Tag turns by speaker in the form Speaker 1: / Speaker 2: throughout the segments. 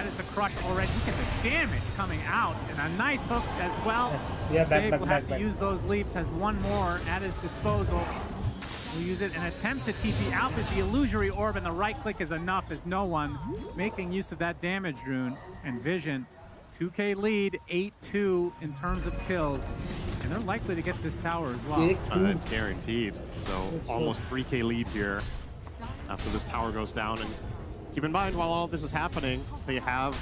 Speaker 1: That is the crush already. Look at the damage coming out, and a nice hook as well.
Speaker 2: Yes. Yeah,
Speaker 1: Save will have to use those leaps, has one more at his disposal. We'll use it and attempt to TP out, but the illusory orb and the right click is enough as no one making use of that damage rune. And Vision, 2K lead, 8-2 in terms of kills. And they're likely to get this tower as well.
Speaker 3: It's guaranteed. So almost 3K lead here after this tower goes down. And keep in mind, while all this is happening, they have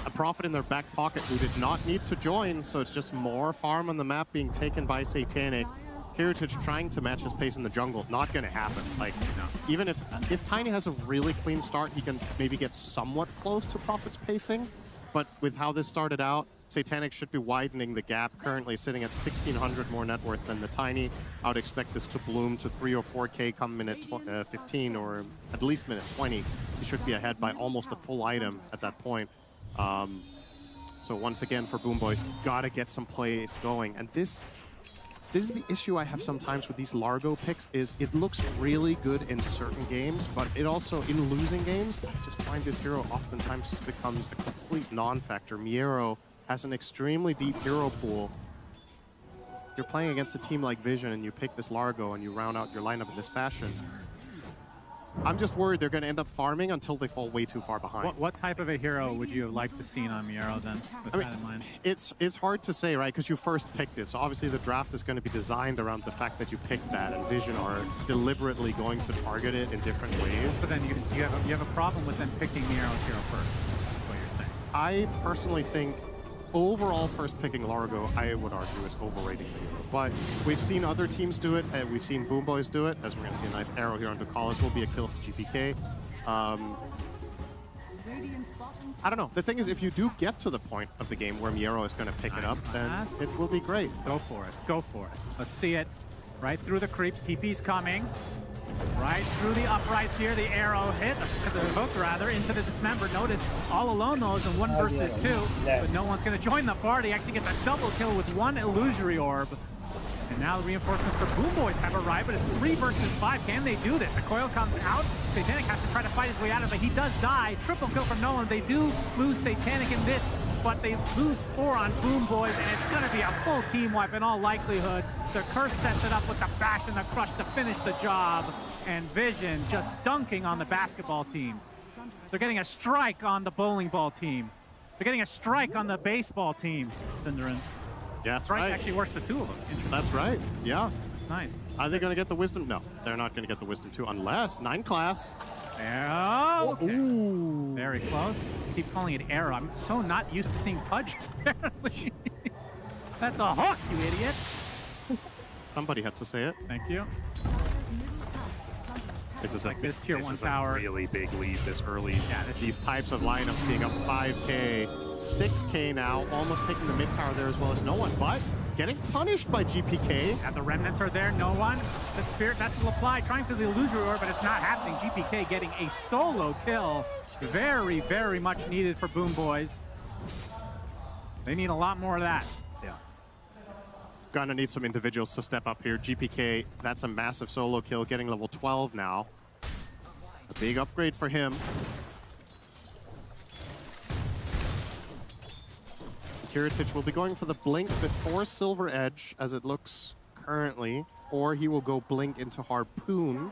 Speaker 3: a Prophet in their back pocket who did not need to join. So it's just more farm on the map being taken by Satanic. Heritage trying to match his pace in the jungle, not going to happen. Like, even if Tiny has a really clean start, he can maybe get somewhat close to Prophet's pacing. But with how this started out, Satanic should be widening the gap, currently sitting at 1,600 more net worth than the Tiny. I would expect this to bloom to 3 or 4K come minute 15 or at least minute 20. He should be ahead by almost a full item at that point. So once again for BoomBoys, gotta get some plays going. And this is the issue I have sometimes with these Largo picks, is it looks really good in certain games, but it also, in losing games, I just find this hero oftentimes just becomes a complete non-factor. Miero has an extremely deep hero pool. You're playing against a team like Vision and you pick this Largo and you round out your lineup in this fashion. I'm just worried they're going to end up farming until they fall way too far behind.
Speaker 1: What type of a hero would you have liked to see on Miero then, with that in mind?
Speaker 3: It's hard to say, right? Because you first picked it. So obviously the draft is going to be designed around the fact that you picked that, and Vision are deliberately going to target it in different ways.
Speaker 1: So then you have a problem with them picking Miero's hero first, is what you're saying.
Speaker 3: I personally think overall first picking Largo, I would argue, is overrating the hero. But we've seen other teams do it, and we've seen BoomBoys do it, as we're going to see a nice arrow here on Ducalis. Will be a kill for GPK. I don't know. The thing is, if you do get to the point of the game where Miero is going to pick it up, then it will be great.
Speaker 1: Go for it. Go for it. Let's see it. Right through the creeps. TP's coming. Right through the uprights here. The arrow hit, the hook rather, into the dismember. Notice all alone though is in 1 versus 2, but no one's going to join the party. Actually gets a double kill with 1 illusory orb. And now the reinforcements for BoomBoys have arrived, but it's 3 versus 5. Can they do this? The coil comes out. Satanic has to try to fight his way out of it, but he does die. Triple kill from Nolan. They do lose Satanic in this, but they lose 4 on BoomBoys, and it's going to be a full team wipe in all likelihood. The Curse sets it up with the bash and the crush to finish the job, and Vision just dunking on the basketball team. They're getting a strike on the bowling ball team. They're getting a strike on the baseball team, Cinderin.
Speaker 3: Yeah, that's
Speaker 1: strike
Speaker 3: right.
Speaker 1: actually works for 2 of them.
Speaker 3: That's right, yeah.
Speaker 1: That's nice.
Speaker 3: Are they going to get the Wisdom? No, they're not going to get the Wisdom 2 unless 9 class.
Speaker 1: Oh, okay.
Speaker 3: Ooh.
Speaker 1: Very close. Keep calling it arrow. I'm so not used to seeing pubg, apparently. That's a hook, you idiot.
Speaker 3: Somebody had to say it.
Speaker 1: Thank you.
Speaker 3: This is
Speaker 1: like this tier 1 tower.
Speaker 3: A really big lead this early. Yeah, these types of lineups being up 5K, 6K now, almost taking the mid tower there as well as no one, but getting punished by GPK.
Speaker 1: Yeah, the remnants are there, no one. The Spirit Vessel apply, trying for the illusory orb, but it's not happening. GPK getting a solo kill. Very, very much needed for BoomBoys. They need a lot more of that.
Speaker 3: Yeah. Gonna need some individuals to step up here. GPK, that's a massive solo kill, getting level 12 now. A big upgrade for him. Heritage will be going for the blink before Silver Edge, as it looks currently, or he will go blink into Harpoon.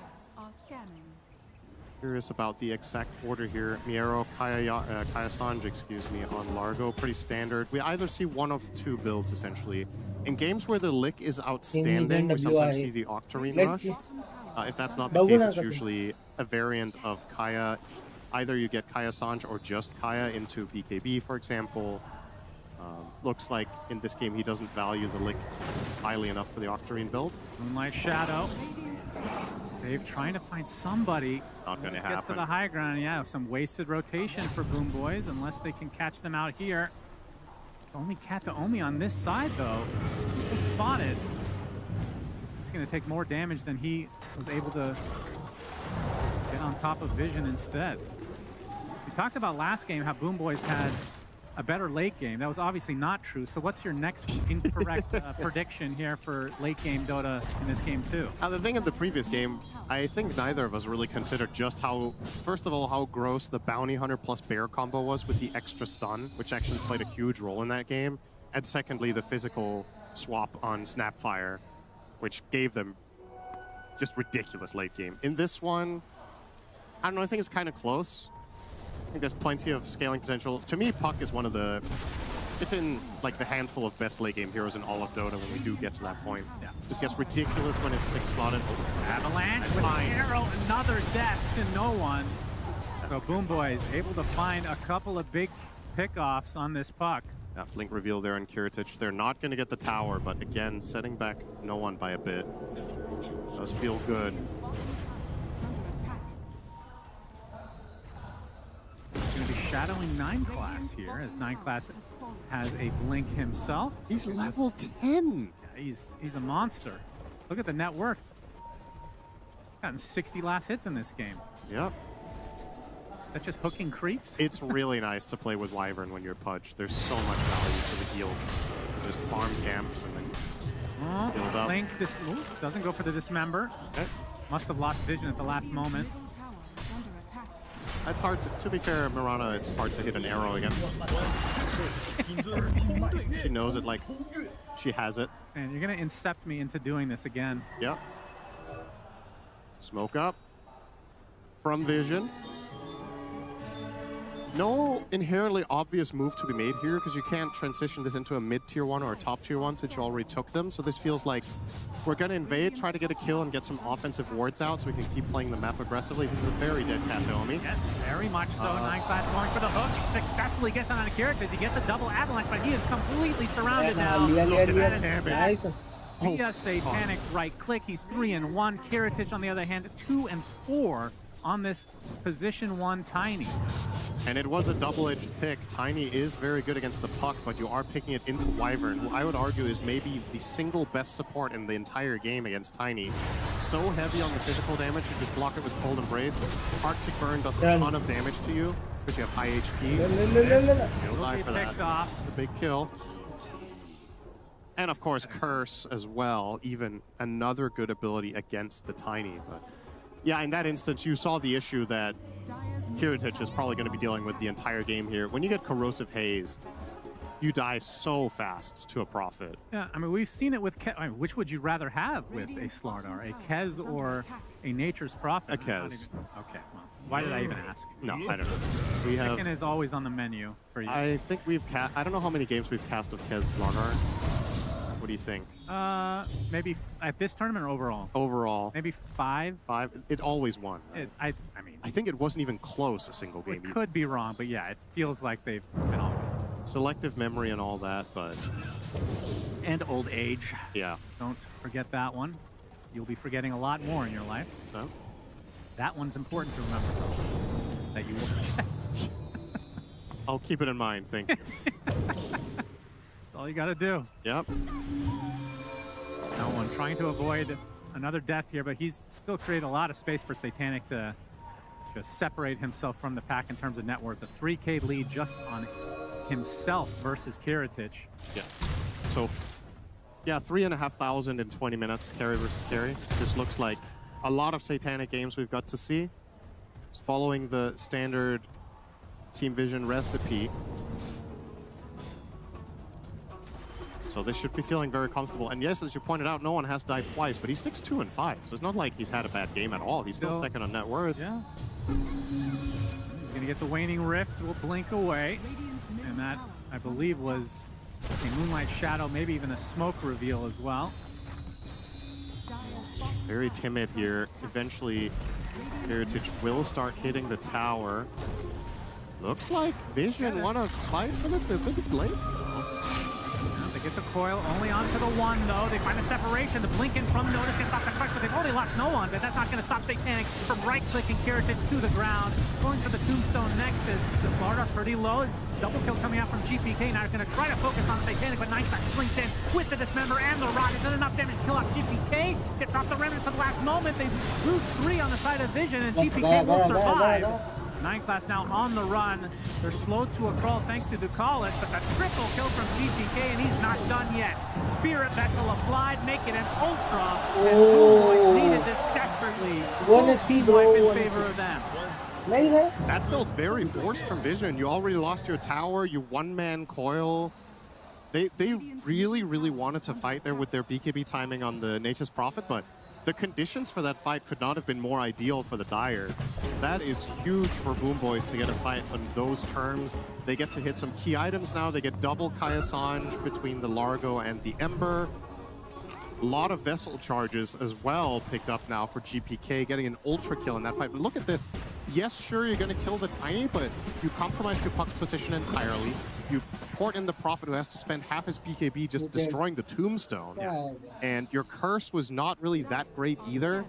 Speaker 3: Curious about the exact order here. Miero, Kaya Sanj, excuse me, on Largo. Pretty standard. We either see one of 2 builds, essentially. In games where the lick is outstanding, we sometimes see the Octarine rush. If that's not the case, it's usually a variant of Kaya. Either you get Kaya Sanj or just Kaya into BKB, for example. Looks like in this game he doesn't value the lick highly enough for the Octarine build.
Speaker 1: Moonlight Shadow. Dave trying to find somebody.
Speaker 3: Not going to happen.
Speaker 1: Gets to the high ground. Yeah, some wasted rotation for BoomBoys unless they can catch them out here. It's only Kataomi on this side though. He's spotted. It's going to take more damage than he was able to get on top of Vision instead. We talked about last game how BoomBoys had a better late game. That was obviously not true. So what's your next incorrect prediction here for late game Dota in this game too?
Speaker 3: The thing in the previous game, I think neither of us really considered just how, first of all, how gross the Bounty Hunter plus Bear combo was with the extra stun, which actually played a huge role in that game. And secondly, the physical swap on Snapfire, which gave them just ridiculous late game. In this one, I don't know, I think it's kind of close. I think there's plenty of scaling potential. To me, Puck is one of the, it's in like the handful of best late game heroes in all of Dota when we do get to that point.
Speaker 1: Yeah.
Speaker 3: Just gets ridiculous when it's 6 slotted.
Speaker 1: Avalanche
Speaker 3: That's
Speaker 1: with
Speaker 3: fine.
Speaker 1: the arrow, another death to no one. So BoomBoys able to find a couple of big pickoffs on this Puck.
Speaker 3: Yeah, Blink reveal there in Kiritich. They're not going to get the tower, but again, setting back no one by a bit. Does feel good.
Speaker 1: Going to be shadowing 9 class here, as 9 class has a blink himself.
Speaker 3: He's level 10.
Speaker 1: Yeah, he's a monster. Look at the net worth. He's gotten 60 last hits in this game.
Speaker 3: Yep.
Speaker 1: That's just hooking creeps.
Speaker 3: It's really nice to play with Wyvern when you're Pudge. There's so much value to the heal. Just farm camps and then build up.
Speaker 1: Blink doesn't go for the dismember.
Speaker 3: Okay.
Speaker 1: Must have lost vision at the last moment.
Speaker 3: That's hard to be fair, Mirana, it's hard to hit an arrow against. She knows it like she has it.
Speaker 1: And you're going to incept me into doing this again.
Speaker 3: Yep. Smoke up from Vision. No inherently obvious move to be made here because you can't transition this into a mid-tier 1 or a top-tier 1 since you already took them. So this feels like we're going to invade, try to get a kill and get some offensive wards out so we can keep playing the map aggressively. This is a very dead Kataomi.
Speaker 1: Yes, very much so. 9 class going for the hook. He successfully gets on a character. He gets a double avalanche, but he is completely surrounded now.
Speaker 3: Look at that
Speaker 1: damage.
Speaker 3: damage.
Speaker 1: Via Satanic's right click. He's 3-1. Kiritich, on the other hand, 2-4 on this position 1 Tiny.
Speaker 3: And it was a double-edged pick. Tiny is very good against the Puck, but you are picking it into Wyvern, who I would argue is maybe the single best support in the entire game against Tiny. So heavy on the physical damage, you just block it with Cold Embrace. Arctic Burn does a ton of damage to you because you have high HP. You'll die for that. It's a big kill. And of course, Curse as well, even another good ability against the Tiny. But yeah, in that instance, you saw the issue that Kiritich is probably going to be dealing with the entire game here. When you get Corrosive Hazed, you die so fast to a Prophet.
Speaker 1: Yeah, I mean, we've seen it with Kez. I mean, which would you rather have with a Slardar, a Kez or a Nature's Prophet?
Speaker 3: A Kez.
Speaker 1: Okay, well, why did I even ask?
Speaker 3: No, I don't know. We have.
Speaker 1: Chicken is always on the menu for you.
Speaker 3: I think we've cast. I don't know how many games we've cast of Kez Slardar. What do you think?
Speaker 1: Maybe at this tournament or overall?
Speaker 3: Overall.
Speaker 1: Maybe 5?
Speaker 3: 5. It always won.
Speaker 1: I mean,
Speaker 3: I think it wasn't even close a single game.
Speaker 1: It could be wrong, but yeah, it feels like they've been all wins.
Speaker 3: Selective memory and all that, but.
Speaker 1: And old age.
Speaker 3: Yeah.
Speaker 1: Don't forget that one. You'll be forgetting a lot more in your life.
Speaker 3: So?
Speaker 1: That one's important to remember, though, that you will forget.
Speaker 3: I'll keep it in mind, thank you.
Speaker 1: That's all you got to do.
Speaker 3: Yep.
Speaker 1: No one trying to avoid another death here, but he's still created a lot of space for Satanic to just separate himself from the pack in terms of net worth. A 3K lead just on himself versus Kiritich.
Speaker 3: Yeah. So, yeah, 3,500 in 20 minutes, carry versus carry. This looks like a lot of Satanic games we've got to see. It's following the standard Team Vision recipe. So this should be feeling very comfortable. And yes, as you pointed out, no one has died twice, but he's 6-2 and 5. So it's not like he's had a bad game at all. He's still second on net worth.
Speaker 1: Yeah. He's going to get the Waning Rift. Will blink away. And that, I believe, was a Moonlight Shadow, maybe even a smoke reveal as well.
Speaker 3: Very timid here. Eventually, Heritage will start hitting the tower. Looks like Vision want to fight for this. They're big blink.
Speaker 1: They get the coil only onto the 1, though. They find a separation. The blink in from Notice gets off the crush, but they've only lost no one. But that's not going to stop Satanic from right-clicking Kiritich to the ground. Going for the Tombstone next is the Slardar pretty low. It's double kill coming out from GPK. Now he's going to try to focus on Satanic, but 9 class blinks in with the Dismember and the Rod. Isn't enough damage to kill off GPK. Gets off the remnants at the last moment. They lose 3 on the side of Vision, and GPK will survive. Nine Class now on the run. They're slowed to a crawl thanks to Ducalis, but the triple kill from GPK, and he's not done yet. Spirit Vessel applied, make it an Ultra. And BoomBoys needed this desperately. Full team wipe in favor of them.
Speaker 3: That felt very forced from Vision. You already lost your tower, you one-man coil. They really, really wanted to fight there with their BKB timing on the Nature's Prophet, but the conditions for that fight could not have been more ideal for the Dire. That is huge for BoomBoys to get a fight on those terms. They get to hit some key items now. They get double Kaya-Sange between the Largo and the Ember. A lot of vessel charges as well picked up now for GPK, getting an ultra kill in that fight. But look at this. Yes, sure, you're going to kill the Tiny, but you compromise your Puck's position entirely. You port in the Prophet, who has to spend half his BKB just destroying the Tombstone.
Speaker 2: Yeah.
Speaker 3: And your curse was not really that great either.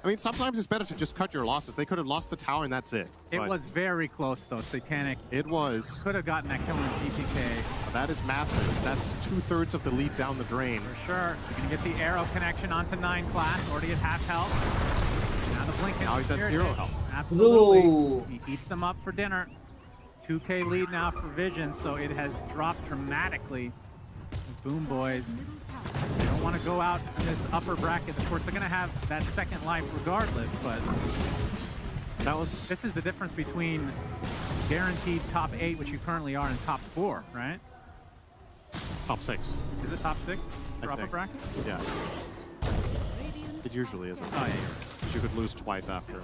Speaker 3: I mean, sometimes it's better to just cut your losses. They could have lost the tower and that's it.
Speaker 1: It was very close, though, Satanic.
Speaker 3: It was.
Speaker 1: Could have gotten that kill on GPK.
Speaker 3: That is massive. That's 2/3 of the lead down the drain.
Speaker 1: For sure. You're going to get the arrow connection onto 9 Class, already at half health. Now the blink.
Speaker 3: Now he's at 0 health.
Speaker 1: Absolutely.
Speaker 2: Ooh.
Speaker 1: He eats them up for dinner. 2K lead now for Vision, so it has dropped dramatically. BoomBoys, they don't want to go out in this upper bracket. Of course, they're going to have that second life regardless, but this is the difference between guaranteed top 8, which you currently are, and top 4, right?
Speaker 3: Top 6.
Speaker 1: Is it top 6 for upper bracket?
Speaker 3: Yeah, I think so. It usually isn't.
Speaker 1: Oh, yeah.
Speaker 3: But you could lose twice after.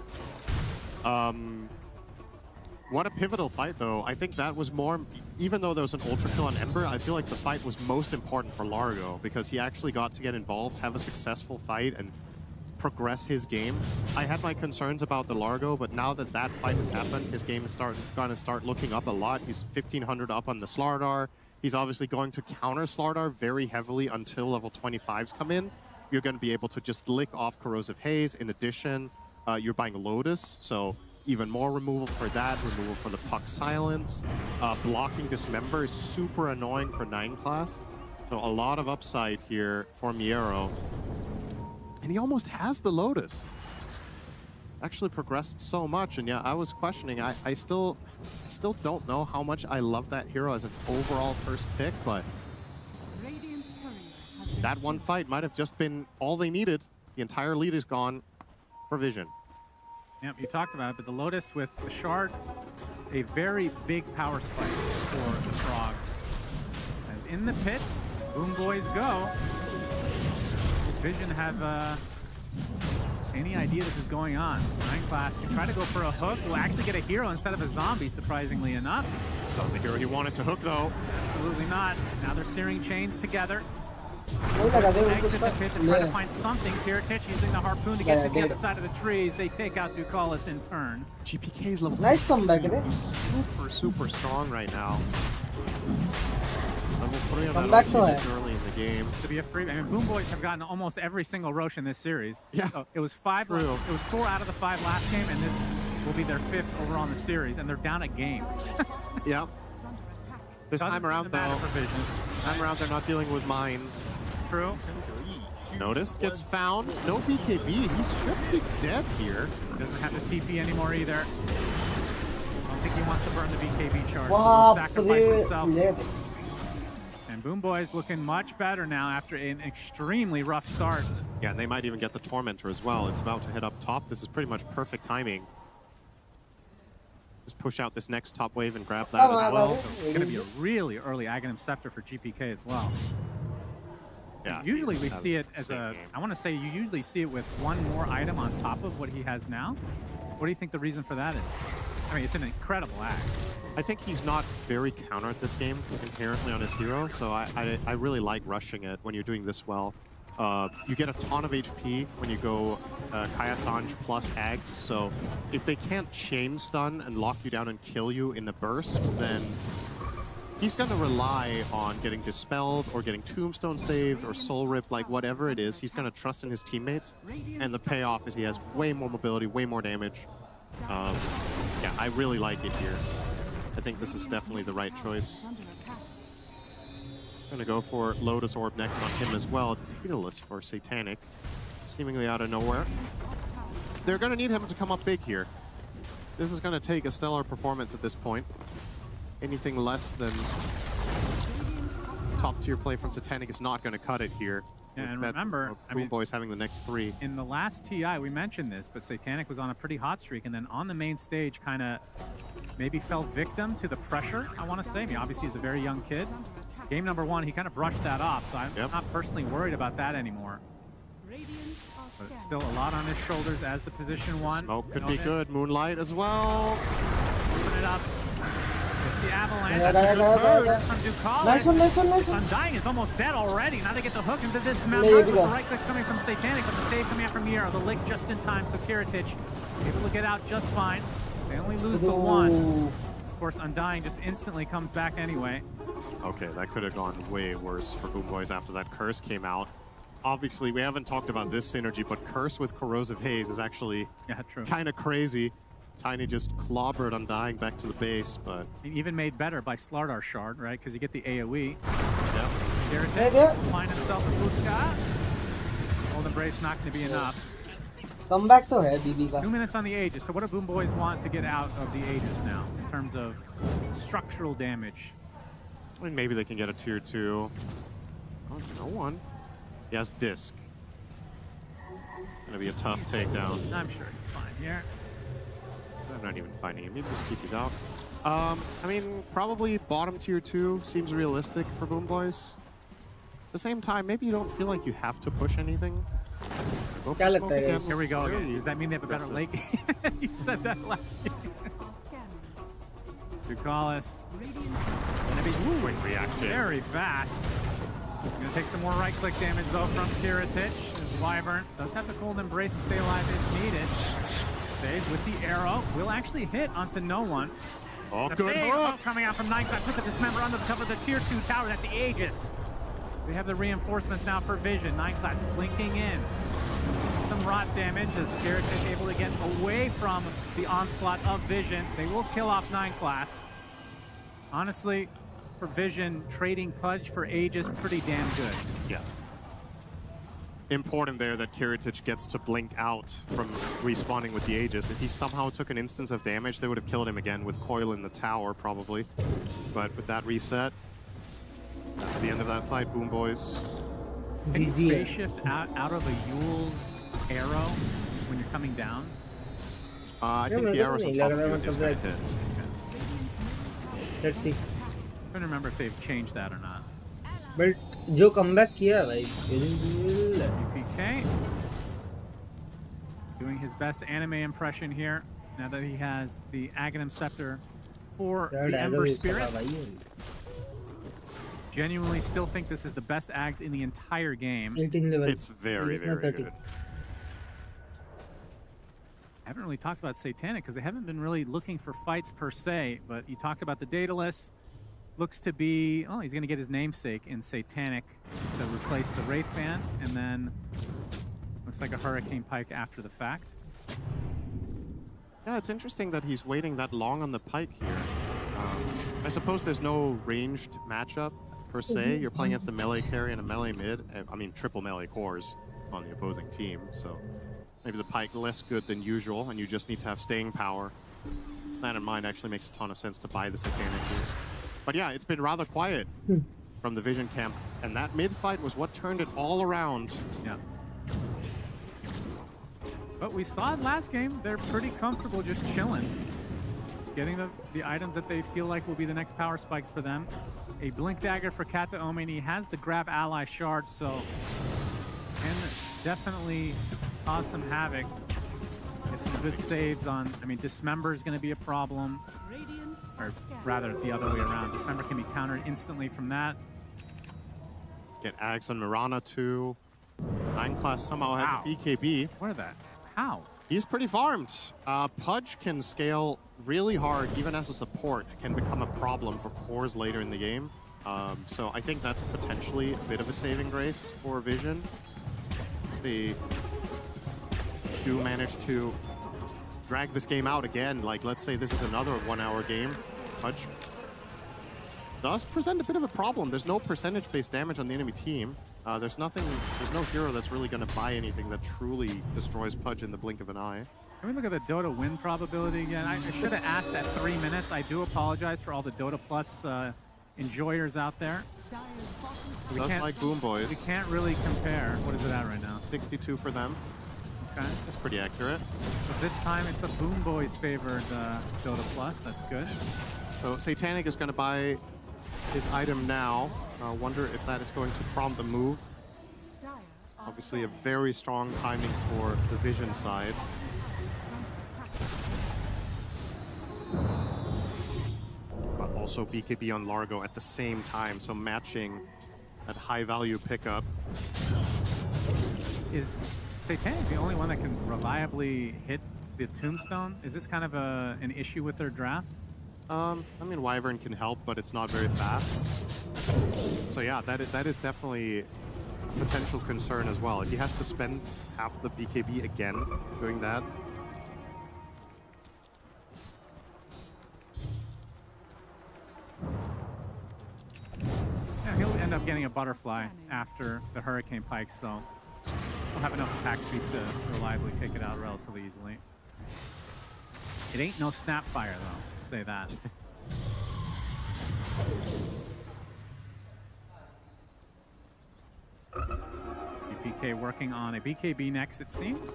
Speaker 3: What a pivotal fight, though. I think that was more, even though there was an ultra kill on Ember, I feel like the fight was most important for Largo because he actually got to get involved, have a successful fight, and progress his game. I had my concerns about the Largo, but now that that fight has happened, his game is going to start looking up a lot. He's 1,500 up on the Slardar. He's obviously going to counter Slardar very heavily until level 25s come in. You're going to be able to just lick off Corrosive Haze. In addition, you're buying Lotus, so even more removal for that, removal for the Puck Silence. Blocking Dismember is super annoying for 9 Class. So a lot of upside here for Miero. And he almost has the Lotus. Actually progressed so much, and yeah, I was questioning. I still don't know how much I love that hero as an overall first pick, but that one fight might have just been all they needed. The entire lead is gone for Vision.
Speaker 1: Yep, you talked about it, but the Lotus with the Shard, a very big power spike for the Frog. As in the pit, BoomBoys go. Vision have any idea this is going on? 9 Class can try to go for a hook. Will actually get a hero instead of a zombie, surprisingly enough.
Speaker 3: Not the hero he wanted to hook, though.
Speaker 1: Absolutely not. Now they're searing chains together.
Speaker 2: Exit
Speaker 1: Exit the pit to try to find something. Kiritich using the harpoon to get to the other side of the trees. They take out Ducalis in turn.
Speaker 3: GPK's level.
Speaker 2: Nice comeback, eh?
Speaker 3: Super strong right now. Level 3 on that
Speaker 2: Comeback
Speaker 3: ultimate is early in the game.
Speaker 1: To be a free, I mean, BoomBoys have gotten almost every single Roche in this series.
Speaker 3: Yeah,
Speaker 1: so it was 5. It was 4 out of the 5 last game, and this will be their 5th overall in the series, and they're down a game.
Speaker 3: Yeah. This time around, though, they're not dealing with mines.
Speaker 1: True.
Speaker 3: Noticed, gets found. No BKB. He should be dead here.
Speaker 1: Doesn't have the TP anymore either. I don't think he wants to burn the BKB charge.
Speaker 2: Wow,
Speaker 1: So sacrifice himself. And BoomBoys looking much better now after an extremely rough start.
Speaker 3: Yeah, and they might even get the Tormentor as well. It's about to hit up top. This is pretty much perfect timing. Just push out this next top wave and grab that as well.
Speaker 1: It's going to be a really early Aghanim Scepter for GPK as well.
Speaker 3: Yeah.
Speaker 1: Usually we see it as a, I want to say you usually see it with one more item on top of what he has now. What do you think the reason for that is? I mean, it's an incredible act.
Speaker 3: I think he's not very counter at this game inherently on his hero, so I really like rushing it when you're doing this well. You get a ton of HP when you go Kaya-Sange plus Ags, so if they can't chain stun and lock you down and kill you in a burst, then he's going to rely on getting dispelled or getting Tombstone saved or Soul Rip, like whatever it is. He's going to trust in his teammates, and the payoff is he has way more mobility, way more damage. Yeah, I really like it here. I think this is definitely the right choice. He's going to go for Lotus Orb next on him as well. Daedalus for Satanic, seemingly out of nowhere. They're going to need him to come up big here. This is going to take a stellar performance at this point. Anything less than top tier play from Satanic is not going to cut it here.
Speaker 1: Yeah, and remember,
Speaker 3: BoomBoys having the next 3.
Speaker 1: In the last TI, we mentioned this, but Satanic was on a pretty hot streak, and then on the main stage, kind of maybe fell victim to the pressure, I want to say. I mean, obviously, he's a very young kid. Game number 1, he kind of brushed that off, so I'm not personally worried about that anymore. But it's still a lot on his shoulders as the position 1.
Speaker 3: Smoke could be good. Moonlight as well.
Speaker 1: Moving it up. It's the avalanche.
Speaker 2: Yeah,
Speaker 1: That's a
Speaker 2: yeah,
Speaker 1: good
Speaker 2: yeah,
Speaker 1: burst from Ducalis.
Speaker 2: Nice one, nice one, nice one.
Speaker 1: Undying is almost dead already. Now they get the hook into this member.
Speaker 2: Yeah,
Speaker 1: With the right clicks coming from Satanic, but the save coming out from Miero. The lick just in time, so Kiritich able to get out just fine. They only lose the 1. Of course, Undying just instantly comes back anyway.
Speaker 3: Okay, that could have gone way worse for BoomBoys after that curse came out. Obviously, we haven't talked about this synergy, but curse with corrosive haze is actually kind of crazy. Tiny just clobbered Undying back to the base, but
Speaker 1: even made better by Slardar Shard, right? Because you get the AoE.
Speaker 3: Yep.
Speaker 1: Kiritich will find himself a Butka. Golden Brace not going to be enough.
Speaker 2: Come back to hai BB ka.
Speaker 1: 2 minutes on the Aegis. So what do BoomBoys want to get out of the Aegis now in terms of structural damage?
Speaker 3: I mean, maybe they can get a tier 2. Oh, no one. He has disc. Gonna be a tough takedown.
Speaker 1: I'm sure he's fine here.
Speaker 3: I'm not even finding him. Maybe just TP's out. I mean, probably bottom tier 2 seems realistic for BoomBoys. At the same time, maybe you don't feel like you have to push anything. Go for smoke again.
Speaker 1: Here we go again. Does that mean they have a better late game? You said that last game. Ducalis. Gonna be
Speaker 3: quick reaction.
Speaker 1: Very fast. Gonna take some more right-click damage though from Kiritich. As Wyvern does have the cold embrace to stay alive if needed. Save with the arrow. Will actually hit onto no one.
Speaker 3: Oh,
Speaker 1: the
Speaker 3: good
Speaker 1: big
Speaker 3: hook.
Speaker 1: hook coming out from 9 class with the dismember under the cover of the tier 2 tower. That's the Aegis. We have the reinforcements now for Vision. 9 class blinking in. Some rot damage as Kiritich able to get away from the onslaught of Vision. They will kill off 9 class. Honestly, for Vision, trading Pudge for Aegis, pretty damn good.
Speaker 3: Yeah. Important there that Kiritich gets to blink out from respawning with the Aegis. If he somehow took an instance of damage, they would have killed him again with Coil in the tower, probably. But with that reset, that's the end of that fight, BoomBoys.
Speaker 1: Can you phase shift out of a Yule's arrow when you're coming down?
Speaker 3: I think the arrows on top of you is going to hit.
Speaker 2: Let's see.
Speaker 1: I don't remember if they've changed that or not.
Speaker 2: But जो comeback किया भाई.
Speaker 1: UPK doing his best anime impression here. Now that he has the Aghanim Scepter for the Ember Spirit. Genuinely still think this is the best Ags in the entire game.
Speaker 2: 18 level.
Speaker 3: It's very, very good.
Speaker 1: I haven't really talked about Satanic because they haven't been really looking for fights per se, but you talked about the Daedalus. Looks to be, oh, he's going to get his namesake in Satanic to replace the Wraith Band, and then looks like a Hurricane Pike after the fact.
Speaker 3: Yeah, it's interesting that he's waiting that long on the Pike here. I suppose there's no ranged matchup per se. You're playing against a melee carry and a melee mid. I mean, triple melee cores on the opposing team, so maybe the Pike less good than usual, and you just need to have staying power. That in mind actually makes a ton of sense to buy the Satanic here. But yeah, it's been rather quiet from the Vision camp, and that mid fight was what turned it all around.
Speaker 1: Yeah. But we saw it last game. They're pretty comfortable just chilling. Getting the items that they feel like will be the next power spikes for them. A Blink Dagger for Kata Omi, and he has the Grab Ally Shard, so can definitely cause some havoc. Get some good saves on, I mean, Dismember is going to be a problem. Or rather, the other way around. Dismember can be countered instantly from that.
Speaker 3: Get Ags on Mirana too. 9 class somehow has a BKB.
Speaker 1: What are that? How?
Speaker 3: He's pretty farmed. Pudge can scale really hard, even as a support. It can become a problem for cores later in the game. So I think that's potentially a bit of a saving grace for Vision. They do manage to drag this game out again. Like, let's say this is another 1 hour game. Pudge does present a bit of a problem. There's no percentage-based damage on the enemy team. There's no hero that's really going to buy anything that truly destroys Pudge in the blink of an eye.
Speaker 1: Can we look at the Dota win probability again? I should have asked at 3 minutes. I do apologize for all the Dota Plus enjoyers out there.
Speaker 3: Just like BoomBoys.
Speaker 1: We can't really compare. What is it at right now?
Speaker 3: 62 for them.
Speaker 1: Okay.
Speaker 3: That's pretty accurate.
Speaker 1: But this time it's a BoomBoys favored Dota Plus. That's good.
Speaker 3: So Satanic is going to buy his item now. Wonder if that is going to prompt the move. Obviously a very strong timing for the Vision side. But also BKB on Largo at the same time, so matching that high value pickup.
Speaker 1: Is Satanic the only one that can reliably hit the Tombstone? Is this kind of an issue with their draft?
Speaker 3: I mean, Wyvern can help, but it's not very fast. So yeah, that is definitely a potential concern as well. If he has to spend half the BKB again doing that.
Speaker 1: Yeah, he'll end up getting a Butterfly after the Hurricane Pike, so we'll have enough attack speed to reliably take it out relatively easily. It ain't no Snapfire, though. Say that. BPK working on a BKB next, it seems.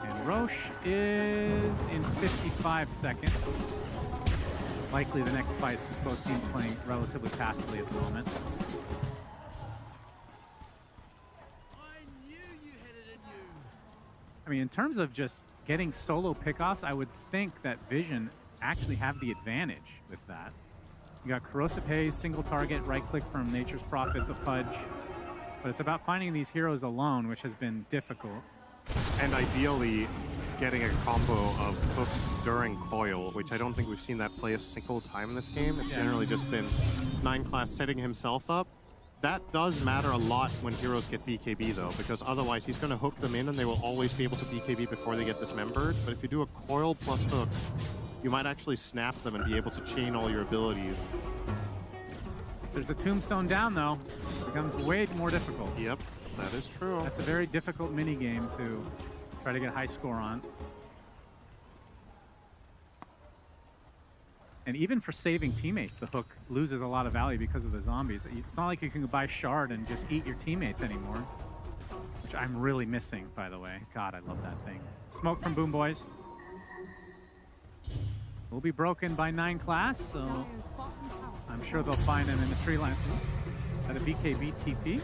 Speaker 1: And Roche is in 55 seconds. Likely the next fight since both teams playing relatively passively at the moment. I mean, in terms of just getting solo pickoffs, I would think that Vision actually have the advantage with that. You got Corrosive Haze, single target, right click from Nature's Prophet, the Pudge. But it's about finding these heroes alone, which has been difficult.
Speaker 3: And ideally, getting a combo of Hook during Coil, which I don't think we've seen that play a single time in this game. It's generally just been 9 class setting himself up. That does matter a lot when heroes get BKB though, because otherwise he's going to hook them in and they will always be able to BKB before they get dismembered. But if you do a Coil plus Hook, you might actually snap them and be able to chain all your abilities.
Speaker 1: If there's a Tombstone down though, it becomes way more difficult.
Speaker 3: Yep, that is true.
Speaker 1: That's a very difficult mini game to try to get a high score on. And even for saving teammates, the Hook loses a lot of value because of the zombies. It's not like you can buy Shard and just eat your teammates anymore, which I'm really missing, by the way. God, I love that thing. Smoke from BoomBoys. Will be broken by 9 class, so I'm sure they'll find him in the tree line. Is that a BKB TP?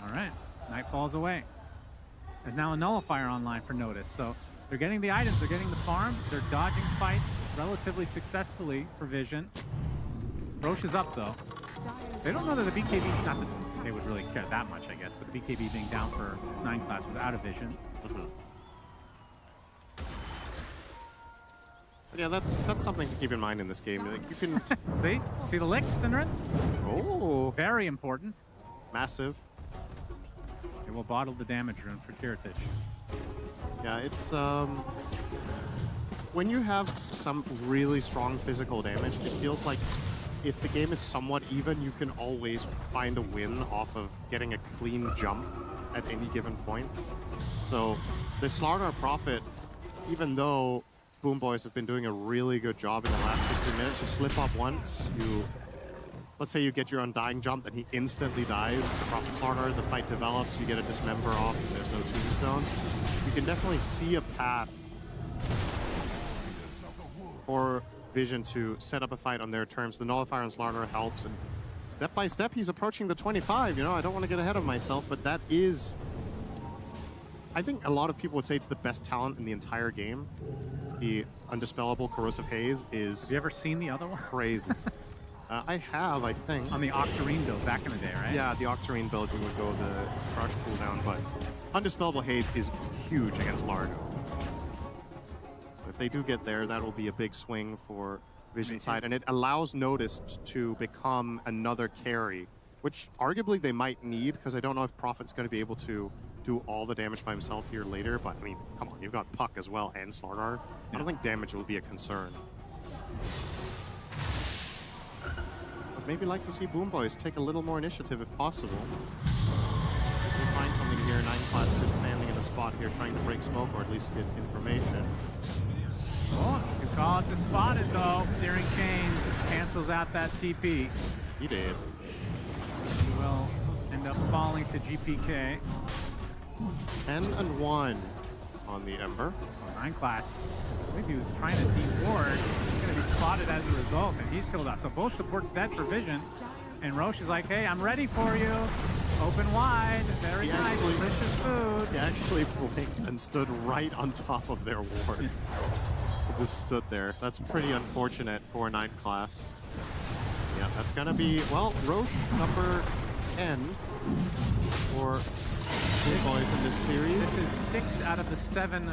Speaker 1: All right, Night falls away. There's now a Nullifier online for Notice, so they're getting the items, they're getting the farm, they're dodging fights relatively successfully for Vision. Roche is up though. They don't know that the BKB, not that they would really care that much, I guess, but the BKB being down for 9 class was out of Vision.
Speaker 3: Yeah, that's something to keep in mind in this game. Like, you can
Speaker 1: See the lick, Synderen?
Speaker 3: Oh,
Speaker 1: Very important.
Speaker 3: massive.
Speaker 1: It will bottle the damage rune for Kiritich.
Speaker 3: Yeah, it's when you have some really strong physical damage, it feels like if the game is somewhat even, you can always find a win off of getting a clean jump at any given point. So the Slardar Prophet, even though BoomBoys have been doing a really good job in the last 15 minutes, you slip up once, let's say you get your Undying jump, then he instantly dies to Prophet Slardar, the fight develops, you get a Dismember off, and there's no Tombstone. You can definitely see a path for Vision to set up a fight on their terms. The Nullifier on Slardar helps, and step by step he's approaching the 25. You know, I don't want to get ahead of myself, but that is... I think a lot of people would say it's the best talent in the entire game. The Undispellable Corrosive Haze is...
Speaker 1: Have you ever seen the other one?
Speaker 3: Crazy. I have, I think.
Speaker 1: On the Octarine build back in the day, right?
Speaker 3: Yeah, the Octarine build, you would go the Crush cooldown, but Undispellable Haze is huge against Largo. If they do get there, that will be a big swing for Vision side, and it allows Notice to become another carry, which arguably they might need, because I don't know if Prophet's going to be able to do all the damage by himself here later, but I mean, come on, you've got Puck as well and Slardar. I don't think damage will be a concern. Maybe like to see BoomBoys take a little more initiative if possible. If they find something here. 9 Class just standing in a spot here trying to break smoke or at least get information.
Speaker 1: Oh, Ducalis is spotted though. Searing Chains cancels out that TP.
Speaker 3: He did.
Speaker 1: He will end up falling to GPK.
Speaker 3: 10-1 on the Ember.
Speaker 1: Oh, 9 Class. I believe he was trying to de-ward. He's going to be spotted as a result, and he's killed out. So both supports dead for Vision. And Roche is like, hey, I'm ready for you. Open wide. Very nice. Delicious food.
Speaker 3: He actually blinked and stood right on top of their ward. He just stood there. That's pretty unfortunate for 9 Class. Yeah, that's going to be, well, Roche number 10 for BoomBoys in this series.
Speaker 1: This is 6 out of the 7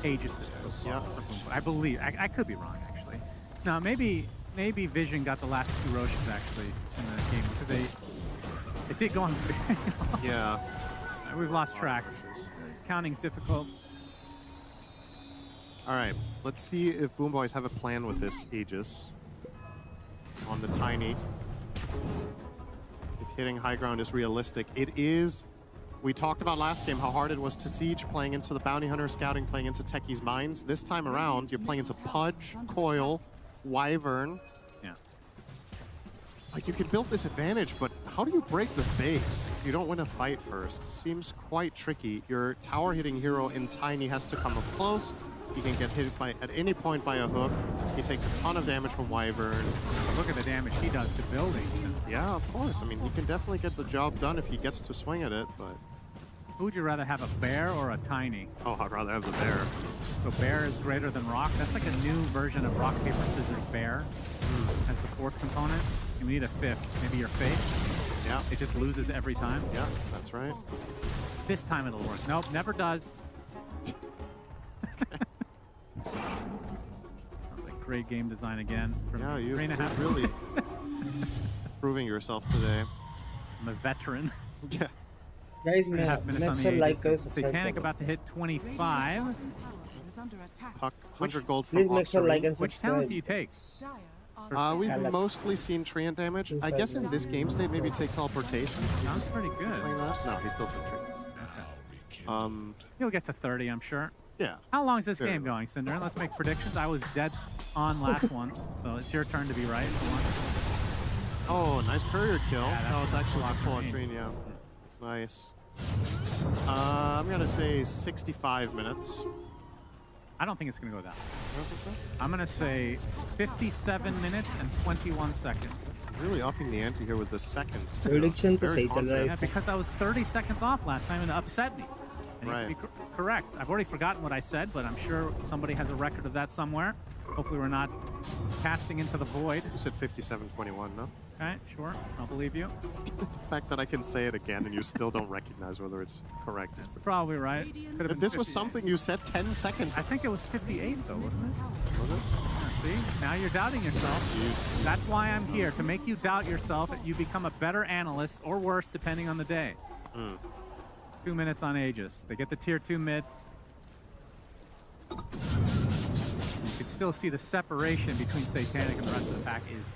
Speaker 1: Aegises so far.
Speaker 3: Yeah.
Speaker 1: For BoomBoys. I believe. I could be wrong, actually. No, maybe Vision got the last 2 Roches, actually, in the game, because it did go on very long.
Speaker 3: Yeah.
Speaker 1: We've lost track. Counting's difficult.
Speaker 3: All right, let's see if BoomBoys have a plan with this Aegis on the Tiny. If hitting high ground is realistic. It is. We talked about last game how hard it was to Siege, playing into the Bounty Hunter scouting, playing into Techie's Mines. This time around, you're playing into Pudge, Coil, Wyvern.
Speaker 1: Yeah.
Speaker 3: Like, you could build this advantage, but how do you break the base if you don't win a fight first? Seems quite tricky. Your tower hitting hero in Tiny has to come up close. He can get hit by at any point by a hook. He takes a ton of damage from Wyvern.
Speaker 1: Look at the damage he does to buildings.
Speaker 3: Yeah, of course. I mean, he can definitely get the job done if he gets to swing at it, but...
Speaker 1: Who would you rather have, a bear or a tiny?
Speaker 3: Oh, I'd rather have the bear.
Speaker 1: So bear is greater than rock. That's like a new version of rock, paper, scissors, bear as the 4th component. And we need a 5th. Maybe your face.
Speaker 3: Yeah.
Speaker 1: It just loses every time.
Speaker 3: Yeah, that's right.
Speaker 1: This time it'll work. Nope, never does. Sounds like great game design again. From
Speaker 3: Yeah, you're
Speaker 1: 3.5.
Speaker 3: really proving yourself today.
Speaker 1: I'm a veteran.
Speaker 3: Yeah.
Speaker 2: Guys,
Speaker 1: 3.5 minutes on
Speaker 2: make
Speaker 1: the
Speaker 2: sure like
Speaker 1: Aegis.
Speaker 2: us.
Speaker 1: Satanic about to hit 25.
Speaker 3: Puck, 100 gold from
Speaker 2: Please make sure
Speaker 3: Oxerine.
Speaker 2: like and
Speaker 1: Which talent
Speaker 2: subscribe.
Speaker 1: do you take?
Speaker 3: We've mostly seen Treant damage. I guess in this game state, maybe take teleportation.
Speaker 1: Sounds pretty good.
Speaker 3: Playing that? No, he's still taking Treant.
Speaker 1: You'll get to 30, I'm sure.
Speaker 3: Yeah.
Speaker 1: How long is this
Speaker 3: Fair
Speaker 1: game
Speaker 3: enough.
Speaker 1: going, Cinder? Let's make predictions. I was dead on last one, so it's your turn to be right for once.
Speaker 3: Oh, nice courier kill.
Speaker 1: Yeah,
Speaker 3: that was actually
Speaker 1: a lot
Speaker 3: the full
Speaker 1: for me.
Speaker 3: Trine, yeah. It's nice. I'm gonna say 65 minutes.
Speaker 1: I don't think it's going to go down.
Speaker 3: You don't think so?
Speaker 1: I'm going to say 57 minutes and 21 seconds.
Speaker 3: Really upping the ante here with the seconds, too.
Speaker 2: Prediction to
Speaker 3: Very
Speaker 2: say
Speaker 3: confident.
Speaker 1: Yeah, because I was 30 seconds off last time and it upset me. And
Speaker 3: Right.
Speaker 1: you can be correct. I've already forgotten what I said, but I'm sure somebody has a record of that somewhere. Hopefully we're not casting into the void.
Speaker 3: You said 57-21, no?
Speaker 1: Okay, sure. I'll believe you.
Speaker 3: The fact that I can say it again and you still don't recognize whether it's correct is
Speaker 1: Probably right. Could have been
Speaker 3: This was
Speaker 1: 58.
Speaker 3: something you said 10 seconds
Speaker 1: I
Speaker 3: ago.
Speaker 1: think it was 58 though, wasn't it?
Speaker 3: Was it?
Speaker 1: See, now you're doubting yourself. That's why I'm here, to make you doubt yourself. You become a better analyst, or worse, depending on the day. 2 minutes on Aegis. They get the tier 2 mid. You can still see the separation between Satanic and the rest of the pack is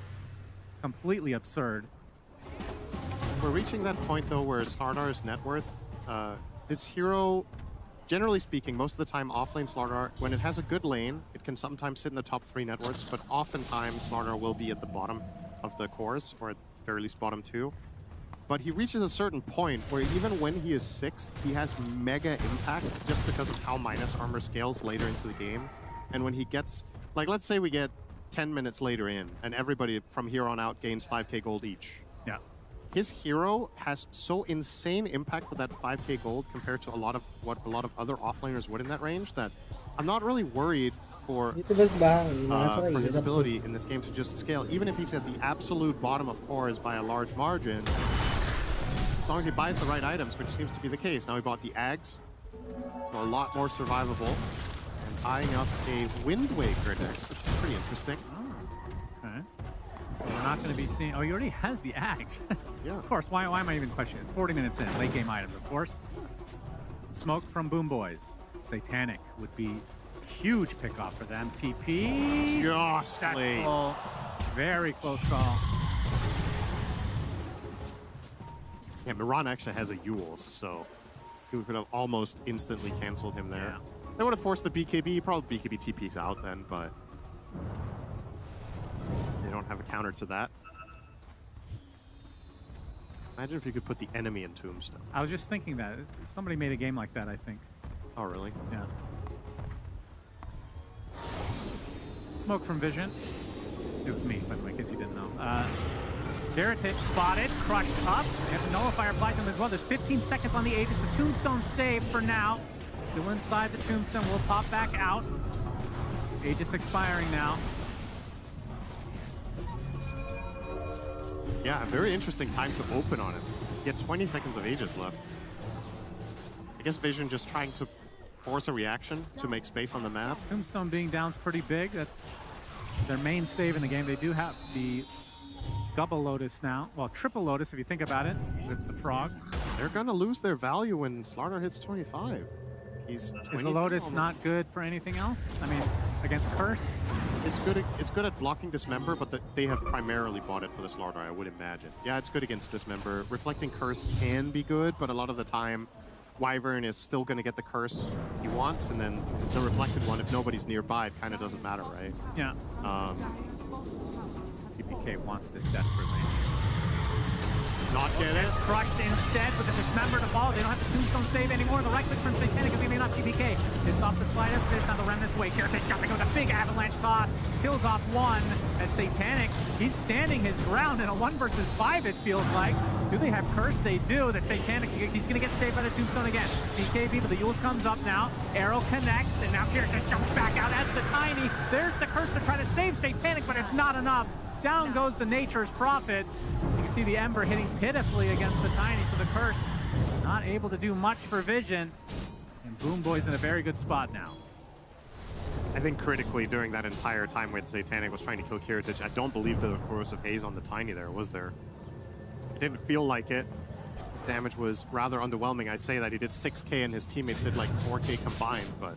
Speaker 1: completely absurd.
Speaker 3: We're reaching that point, though, where Slardar's net worth, this hero, generally speaking, most of the time offlane Slardar, when it has a good lane, it can sometimes sit in the top 3 net worths, but oftentimes Slardar will be at the bottom of the cores, or at very least bottom 2. But he reaches a certain point where even when he is 6th, he has mega impact just because of how minus armor scales later into the game. And when he gets, like, let's say we get 10 minutes later in, and everybody from here on out gains 5k gold each.
Speaker 1: Yeah.
Speaker 3: His hero has so insane impact with that 5k gold compared to a lot of what a lot of other offlaners would in that range that I'm not really worried for
Speaker 2: Dito bas ba? Nasa
Speaker 3: his
Speaker 2: hirap
Speaker 3: ability in this game to just scale. Even if he's at the absolute bottom of cores by a large margin, as long as he buys the right items, which seems to be the case. Now he bought the Ags, so a lot more survivable, and eyeing up a Wind Waker next, which is pretty interesting.
Speaker 1: Oh, okay. So we're not going to be seeing... Oh, he already has the axe.
Speaker 3: Yeah.
Speaker 1: Of course. Why am I even questioning? It's 40 minutes in. Late game items, of course. Smoke from BoomBoys. Satanic would be huge pickoff for them. TP.
Speaker 3: Ghastly.
Speaker 1: Very close call.
Speaker 3: Yeah, Miran actually has a Yules, so he could have almost instantly canceled him there.
Speaker 1: Yeah.
Speaker 3: They would have forced the BKB, probably BKB TP's out then, but they don't have a counter to that. Imagine if you could put the enemy in Tombstone.
Speaker 1: I was just thinking that. Somebody made a game like that, I think.
Speaker 3: Oh, really?
Speaker 1: Yeah. Smoke from Vision. It was me, by the way, in case you didn't know. Heritage spotted, crushed up. They have the nullifier applied to him as well. There's 15 seconds on the Aegis. The Tombstone saved for now. Still inside the Tombstone. Will pop back out. Aegis expiring now.
Speaker 3: Yeah, a very interesting time to open on it. You get 20 seconds of Aegis left. I guess Vision just trying to force a reaction to make space on the map.
Speaker 1: Tombstone being down's pretty big. That's their main save in the game. They do have the double Lotus now. Well, triple Lotus if you think about it, with the Frog.
Speaker 3: They're gonna lose their value when Slardar hits 25. He's 23
Speaker 1: Is the Lotus
Speaker 3: almost.
Speaker 1: not good for anything else? I mean, against Curse?
Speaker 3: It's good at blocking Dismember, but they have primarily bought it for the Slardar, I would imagine. Yeah, it's good against Dismember. Reflecting Curse can be good, but a lot of the time, Wyvern is still going to get the Curse he wants, and then the Reflected one, if nobody's nearby, it kind of doesn't matter, right?
Speaker 1: Yeah. CPK wants this desperately.
Speaker 3: Not get it.
Speaker 1: Crushed instead with the Dismember to follow. They don't have the Tombstone save anymore. The right click from Satanic is maybe not PPK. It's off the slider, fist on the Remnant's way. Kirtan jumping with a big avalanche toss. Kills off one as Satanic, he's standing his ground in a 1 versus 5, it feels like. Do they have Curse? They do. The Satanic, he's going to get saved by the Tombstone again. BKB, but the Yules comes up now. Arrow connects, and now Kirtan jumps back out as the Tiny. There's the Curse to try to save Satanic, but it's not enough. Down goes the Nature's Prophet. You can see the Ember hitting pitifully against the Tiny, so the Curse not able to do much for Vision. And BoomBoys in a very good spot now.
Speaker 3: I think critically during that entire time when Satanic was trying to kill Kiritage, I don't believe there was Corrosive Haze on the Tiny there, was there? It didn't feel like it. His damage was rather underwhelming. I'd say that he did 6k and his teammates did like 4k combined, but...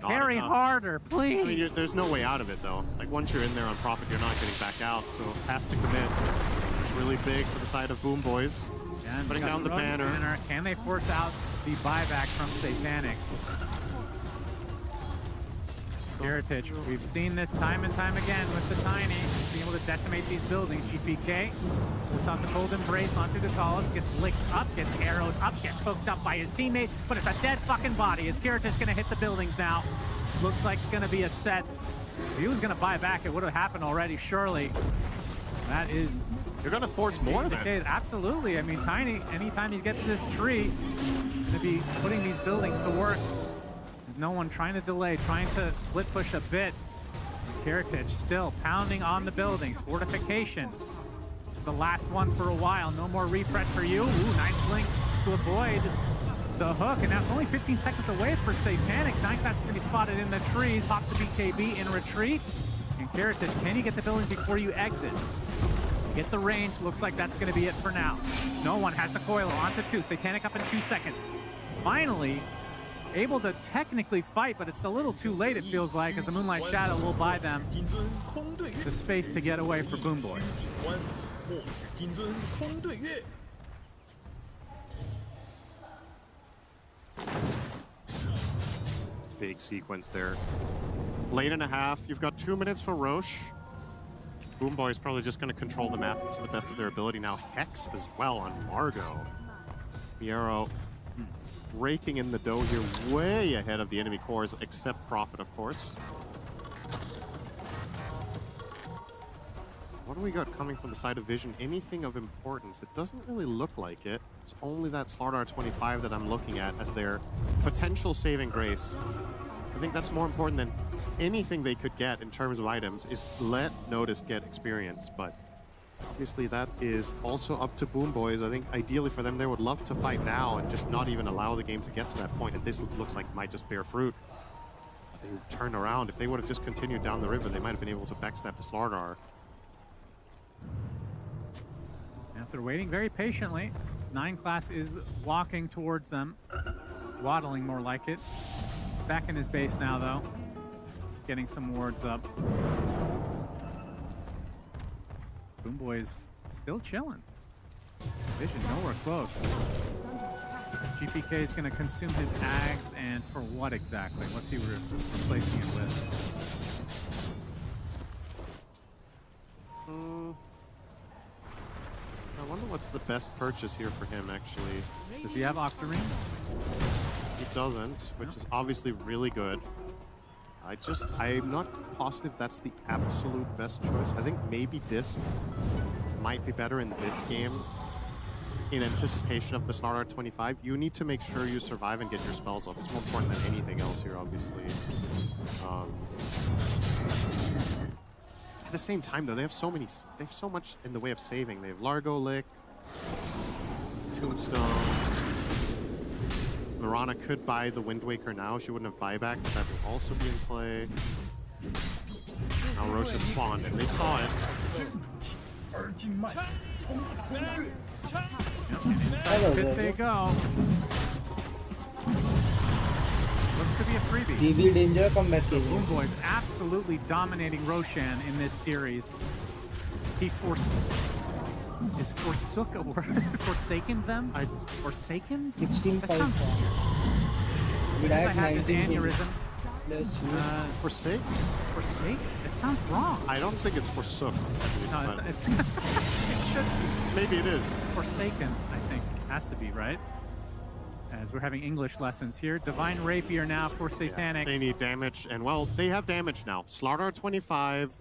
Speaker 1: Carry harder, please.
Speaker 3: I mean, there's no way out of it, though. Like, once you're in there on Prophet, you're not getting back out, so has to commit. It's really big for the side of BoomBoys.
Speaker 1: Yeah,
Speaker 3: putting down the banner.
Speaker 1: Can they force out the buyback from Satanic? Heritage, we've seen this time and time again with the Tiny being able to decimate these buildings. GPK pulls out the Cold Embrace onto Gatalis, gets licked up, gets arrowed up, gets hooked up by his teammate, but it's a dead fucking body. Is Heritage gonna hit the buildings now? Looks like it's gonna be a set. If he was gonna buy back, it would have happened already, surely. That is...
Speaker 3: You're gonna force more then.
Speaker 1: Absolutely. I mean, Tiny, anytime he gets this tree, he's gonna be putting these buildings to work. No one trying to delay, trying to split push a bit. Heritage still pounding on the buildings. Fortification. This is the last one for a while. No more refresh for you. Ooh, nice blink to avoid the hook. And now it's only 15 seconds away for Satanic. Nineclass is going to be spotted in the trees. Pops the BKB in retreat. And Heritage, can you get the buildings before you exit? Get the range. Looks like that's going to be it for now. No one has the coil. Onto 2. Satanic up in 2 seconds. Finally, able to technically fight, but it's a little too late, it feels like, as the Moonlight Shadow will buy them the space to get away for BoomBoys.
Speaker 3: Big sequence there. Lane and a half. You've got 2 minutes for Roche. BoomBoys probably just going to control the map to the best of their ability now. Hex as well on Margot. Miero raking in the dough here, way ahead of the enemy cores, except Prophet, of course. What do we got coming from the side of Vision? Anything of importance? It doesn't really look like it. It's only that Slardar 25 that I'm looking at as their potential saving grace. I think that's more important than anything they could get in terms of items, is let Notice get experience, but obviously that is also up to BoomBoys. I think ideally for them, they would love to fight now and just not even allow the game to get to that point, and this looks like might just bear fruit. They've turned around. If they would have just continued down the river, they might have been able to backstab the Slardar.
Speaker 1: After waiting very patiently, Nineclass is walking towards them, waddling more like it. Back in his base now, though. Just getting some wards up. BoomBoys still chilling. Vision nowhere close. As GPK is going to consume his Ags, and for what exactly? What's he replacing it with?
Speaker 3: I wonder what's the best purchase here for him, actually.
Speaker 1: Does he have Octarine?
Speaker 3: He doesn't, which is obviously really good. I'm not positive that's the absolute best choice. I think maybe Disc might be better in this game. In anticipation of the Snarl R25, you need to make sure you survive and get your spells off. It's more important than anything else here, obviously. At the same time, though, they have so much in the way of saving. They have Largo Lick, Tombstone. Mirana could buy the Wind Waker now. She wouldn't have buyback, but that will also be in play. Now Rocha spawned, and they saw it.
Speaker 1: Inside the pit they go. Looks to be a freebie.
Speaker 2: DB danger combat team.
Speaker 1: BoomBoys absolutely dominating Roshan in this series. He is forsook a word? Forsaken them? Forsaken?
Speaker 2: 16-5.
Speaker 1: That sounds weird. I had his aneurysm.
Speaker 3: Forsake?
Speaker 1: Forsake? It sounds wrong.
Speaker 3: I don't think it's forsook.
Speaker 1: No, it should be.
Speaker 3: Maybe it is.
Speaker 1: Forsaken, I think. Has to be, right? As we're having English lessons here. Divine Rapier now for Satanic.
Speaker 3: Yeah, they need damage, and well, they have damage now. Slaughter 25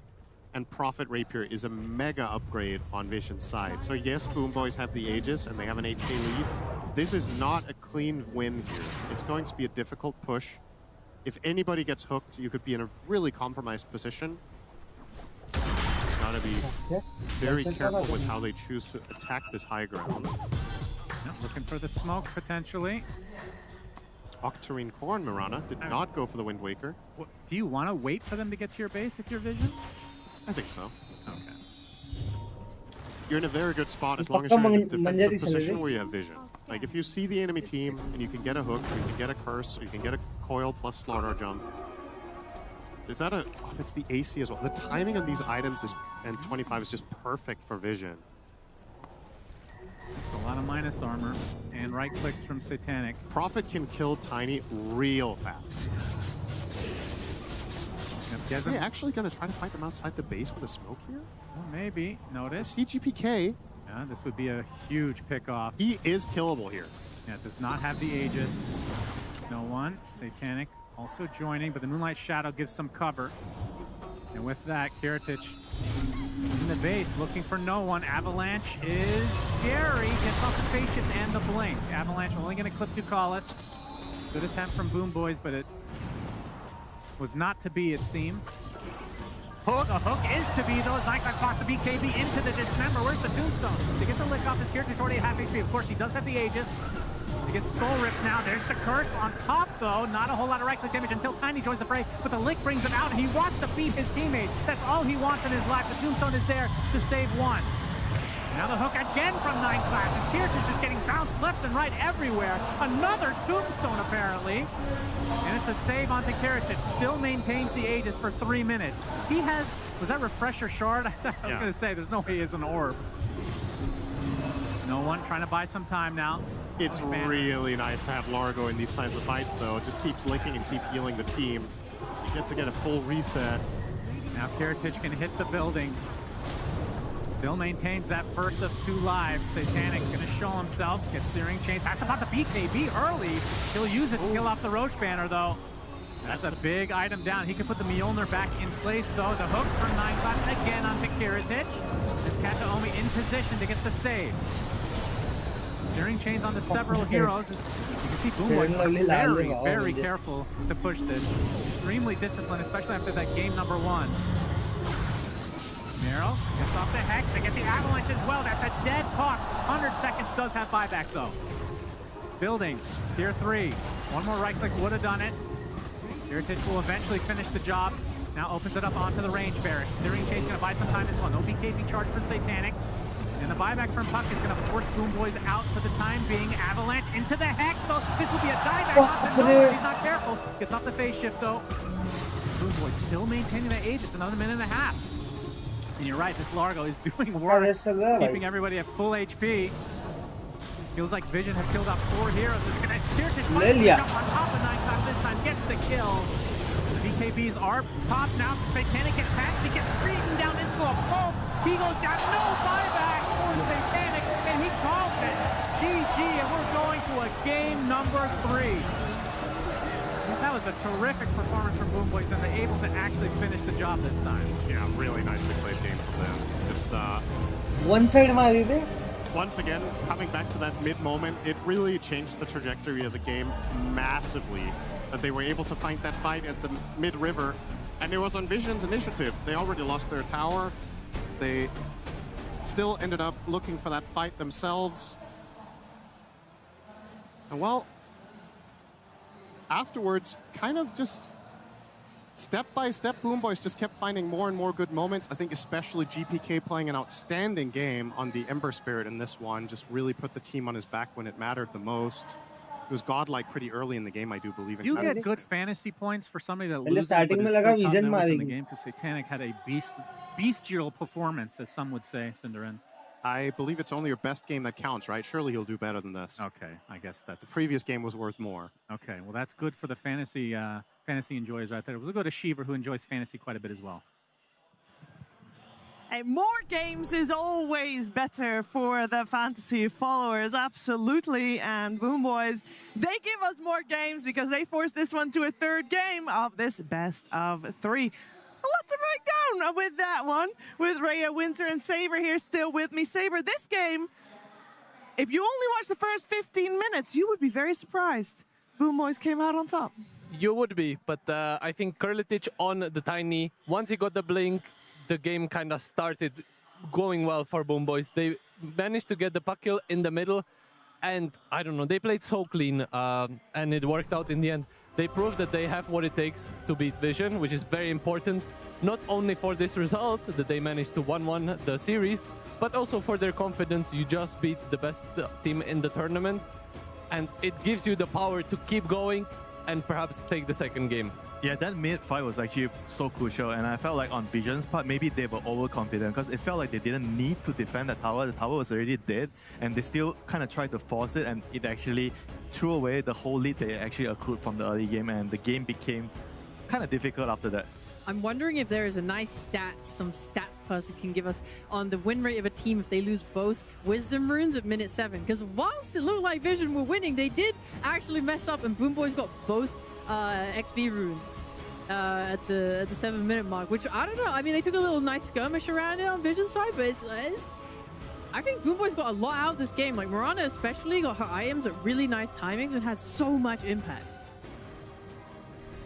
Speaker 3: and Prophet Rapier is a mega upgrade on Vision's side. So yes, BoomBoys have the Aegis, and they have an 8k lead. This is not a clean win here. It's going to be a difficult push. If anybody gets hooked, you could be in a really compromised position. Gotta be very careful with how they choose to attack this high ground.
Speaker 1: Looking for the smoke, potentially.
Speaker 3: Octarine Corn, Mirana, did not go for the Wind Waker.
Speaker 1: Do you want to wait for them to get to your base if you're Vision?
Speaker 3: I think so.
Speaker 1: Okay.
Speaker 3: You're in a very good spot as long as you're in a defensive position where you have Vision. Like, if you see the enemy team and you can get a hook, or you can get a curse, or you can get a coil plus slaughter jump. Is that a... Oh, that's the AC as well. The timing of these items and 25 is just perfect for Vision.
Speaker 1: It's a lot of minus armor and right clicks from Satanic.
Speaker 3: Prophet can kill Tiny real fast. Are they actually going to try to fight them outside the base with a smoke here?
Speaker 1: Well, maybe. Notice.
Speaker 3: CGPK.
Speaker 1: Yeah, this would be a huge pickoff.
Speaker 3: He is killable here.
Speaker 1: Yeah, does not have the Aegis. No one. Satanic also joining, but the Moonlight Shadow gives some cover. And with that, Kiritich in the base, looking for no one. Avalanche is scary. Gets off the face shift and the blink. Avalanche only going to clip Ducalis. Good attempt from BoomBoys, but it was not to be, it seems.
Speaker 3: Hook.
Speaker 1: The hook is to be, though, as Nyclax caught the BKB into the Dismember. Where's the Tombstone? To get the lick off, his character's already at half HP. Of course, he does have the Aegis. He gets Soul Ripped now. There's the Curse on top, though. Not a whole lot of right-click damage until Tiny joins the fray, but the lick brings him out, and he wants to beat his teammate. That's all he wants in his life. The Tombstone is there to save one. Now the hook again from Nyclax. His Kiritich is getting bounced left and right everywhere. Another Tombstone, apparently. And it's a save onto Kiritich. Still maintains the Aegis for 3 minutes. He has... Was that Refresher Shard? I was going to say, there's no way he has an orb. No one trying to buy some time now.
Speaker 3: It's really nice to have Largo in these types of fights, though. It just keeps linking and keep healing the team. You get to get a full reset.
Speaker 1: Now Kiritich can hit the buildings. Still maintains that first of 2 lives. Satanic gonna show himself. Gets Searing Chains. That's about the BKB early. He'll use it to kill off the Roche banner, though. That's a big item down. He can put the Mjolnir back in place, though. The hook from Nyclax again onto Kiritich. This Kataomi in position to get the save. Searing Chains on the several heroes. You can see BoomBoys very, very careful to push this. Extremely disciplined, especially after that game number 1. Mero gets off the Hex. They get the Avalanche as well. That's a dead puck. 100 seconds does have buyback, though. Buildings, tier 3. One more right click would have done it. Kiritich will eventually finish the job. Now opens it up onto the range barracks. Searing Chain's going to buy some time as well. No BKB charge for Satanic. And the buyback from Puck is going to force BoomBoys out for the time being. Avalanche into the Hex, though. This will be a dieback. No, he's not careful. Gets off the phase shift, though. BoomBoys still maintaining the Aegis. Another minute and a half. And you're right, this Largo is doing work, keeping everybody at full HP. Feels like Vision have killed off 4 heroes. It's gonna
Speaker 2: Lilia.
Speaker 1: jump on top of 9 this time, gets the kill. The BKBs are popped now. Satanic gets hacked. He gets beaten down into a pole. He goes down. No buyback for Satanic, and he calls it. GG, and we're going to a game number 3. That was a terrific performance from BoomBoys, and they're able to actually finish the job this time.
Speaker 3: Yeah, really nicely played game from them. Just
Speaker 2: One side मारी थे.
Speaker 3: once again, coming back to that mid moment, it really changed the trajectory of the game massively. That they were able to find that fight at the mid river, and it was on Vision's initiative. They already lost their tower. They still ended up looking for that fight themselves. And well, afterwards, kind of just step by step, BoomBoys just kept finding more and more good moments. I think especially GPK playing an outstanding game on the Ember Spirit in this one, just really put the team on his back when it mattered the most. It was godlike pretty early in the game, I do believe.
Speaker 1: You get good fantasy points for somebody that loses,
Speaker 2: starting
Speaker 1: but
Speaker 2: में
Speaker 1: is
Speaker 2: लगा
Speaker 1: still top
Speaker 2: Vision
Speaker 1: network in the
Speaker 2: मारेगी.
Speaker 1: game, because Satanic had a bestial performance, as some would say, Cinderin.
Speaker 3: I believe it's only your best game that counts, right? Surely he'll do better than this.
Speaker 1: Okay, I guess that's...
Speaker 3: The previous game was worth more.
Speaker 1: Okay, well, that's good for the fantasy enjoyers right there. We'll go to Shiver, who enjoys fantasy quite a bit as well.
Speaker 4: Hey, more games is always better for the fantasy followers, absolutely. And BoomBoys, they give us more games because they forced this one to a 3rd game of this best of 3. A lot to break down with that one, with Rhea, Winter, and Saber here still with me. Saber, this game, if you only watch the first 15 minutes, you would be very surprised. BoomBoys came out on top.
Speaker 5: You would be, but I think Kurlitic on the Tiny, once he got the blink, the game kind of started going well for BoomBoys. They managed to get the puck kill in the middle, and I don't know, they played so clean, and it worked out in the end. They proved that they have what it takes to beat Vision, which is very important, not only for this result, that they managed to 1-1 the series, but also for their confidence. You just beat the best team in the tournament, and it gives you the power to keep going and perhaps take the 2nd game.
Speaker 6: Yeah, that mid fight was actually so crucial, and I felt like on Vision's part, maybe they were overconfident because it felt like they didn't need to defend the tower. The tower was already dead, and they still kind of tried to force it, and it actually threw away the whole lead they actually accrued from the early game, and the game became kind of difficult after that.
Speaker 7: I'm wondering if there is a nice stat, some stats person can give us on the win rate of a team if they lose both Wisdom runes at minute 7. Because whilst it looked like Vision were winning, they did actually mess up, and BoomBoys got both XP runes at the 7-minute mark, which I don't know. I mean, they took a little nice skirmish around it on Vision's side, but it's I think BoomBoys got a lot out of this game. Like Miranda especially got her items at really nice timings and had so much impact.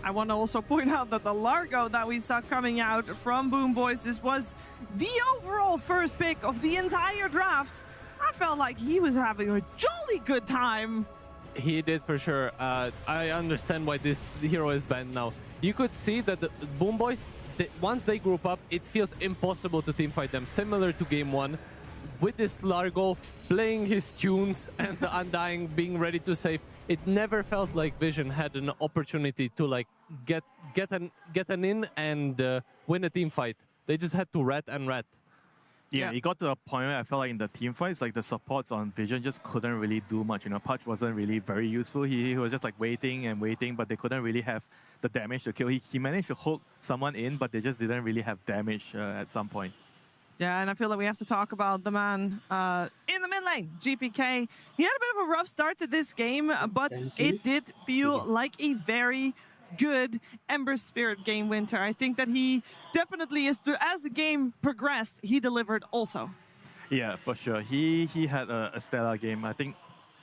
Speaker 4: I want to also point out that the Largo that we saw coming out from BoomBoys, this was the overall first pick of the entire draft. I felt like he was having a jolly good time.
Speaker 5: He did for sure. I understand why this hero is banned now. You could see that the BoomBoys, once they group up, it feels impossible to teamfight them, similar to game 1. With this Largo playing his tunes and the Undying being ready to save, it never felt like Vision had an opportunity to like get an in and win a team fight. They just had to rat and rat.
Speaker 6: Yeah, it got to a point where I felt like in the team fights, like the supports on Vision just couldn't really do much. You know, Pudge wasn't really very useful. He was just like waiting and waiting, but they couldn't really have the damage to kill. He managed to hook someone in, but they just didn't really have damage at some point.
Speaker 4: Yeah, and I feel like we have to talk about the man in the mid lane, GPK. He had a bit of a rough start to this game, but it did feel like a very good Ember Spirit game, Winter. I think that he definitely is, as the game progressed, he delivered also.
Speaker 6: Yeah, for sure. He had a stellar game. I think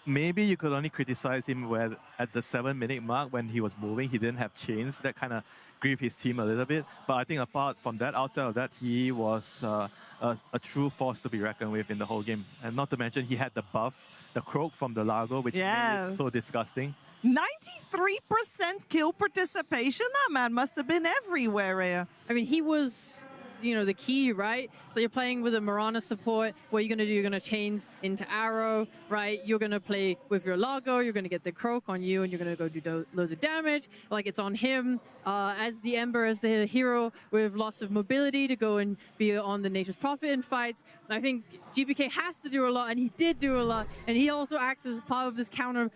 Speaker 6: maybe you could only criticize him where at the 7-minute mark when he was moving, he didn't have chains. That kind of grieved his team a little bit. But I think apart from that, outside of that, he was a true force to be reckoned with in the whole game. And not to mention, he had the buff, the croak from the Largo, which made it so disgusting.
Speaker 4: 93% kill participation? That man must have been everywhere, Rhea.
Speaker 7: I mean, he was the key, right? So you're playing with a Mirana support. What you're going to do, you're going to chains into Arrow, right? You're going to play with your Largo. You're going to get the Croak on you, and you're going to go do loads of damage. Like, it's on him as the Ember, as the hero, with lots of mobility to go and be on the Nature's Prophet in fights. I think GPK has to do a lot, and he did do a lot. And he also acts as part of this counter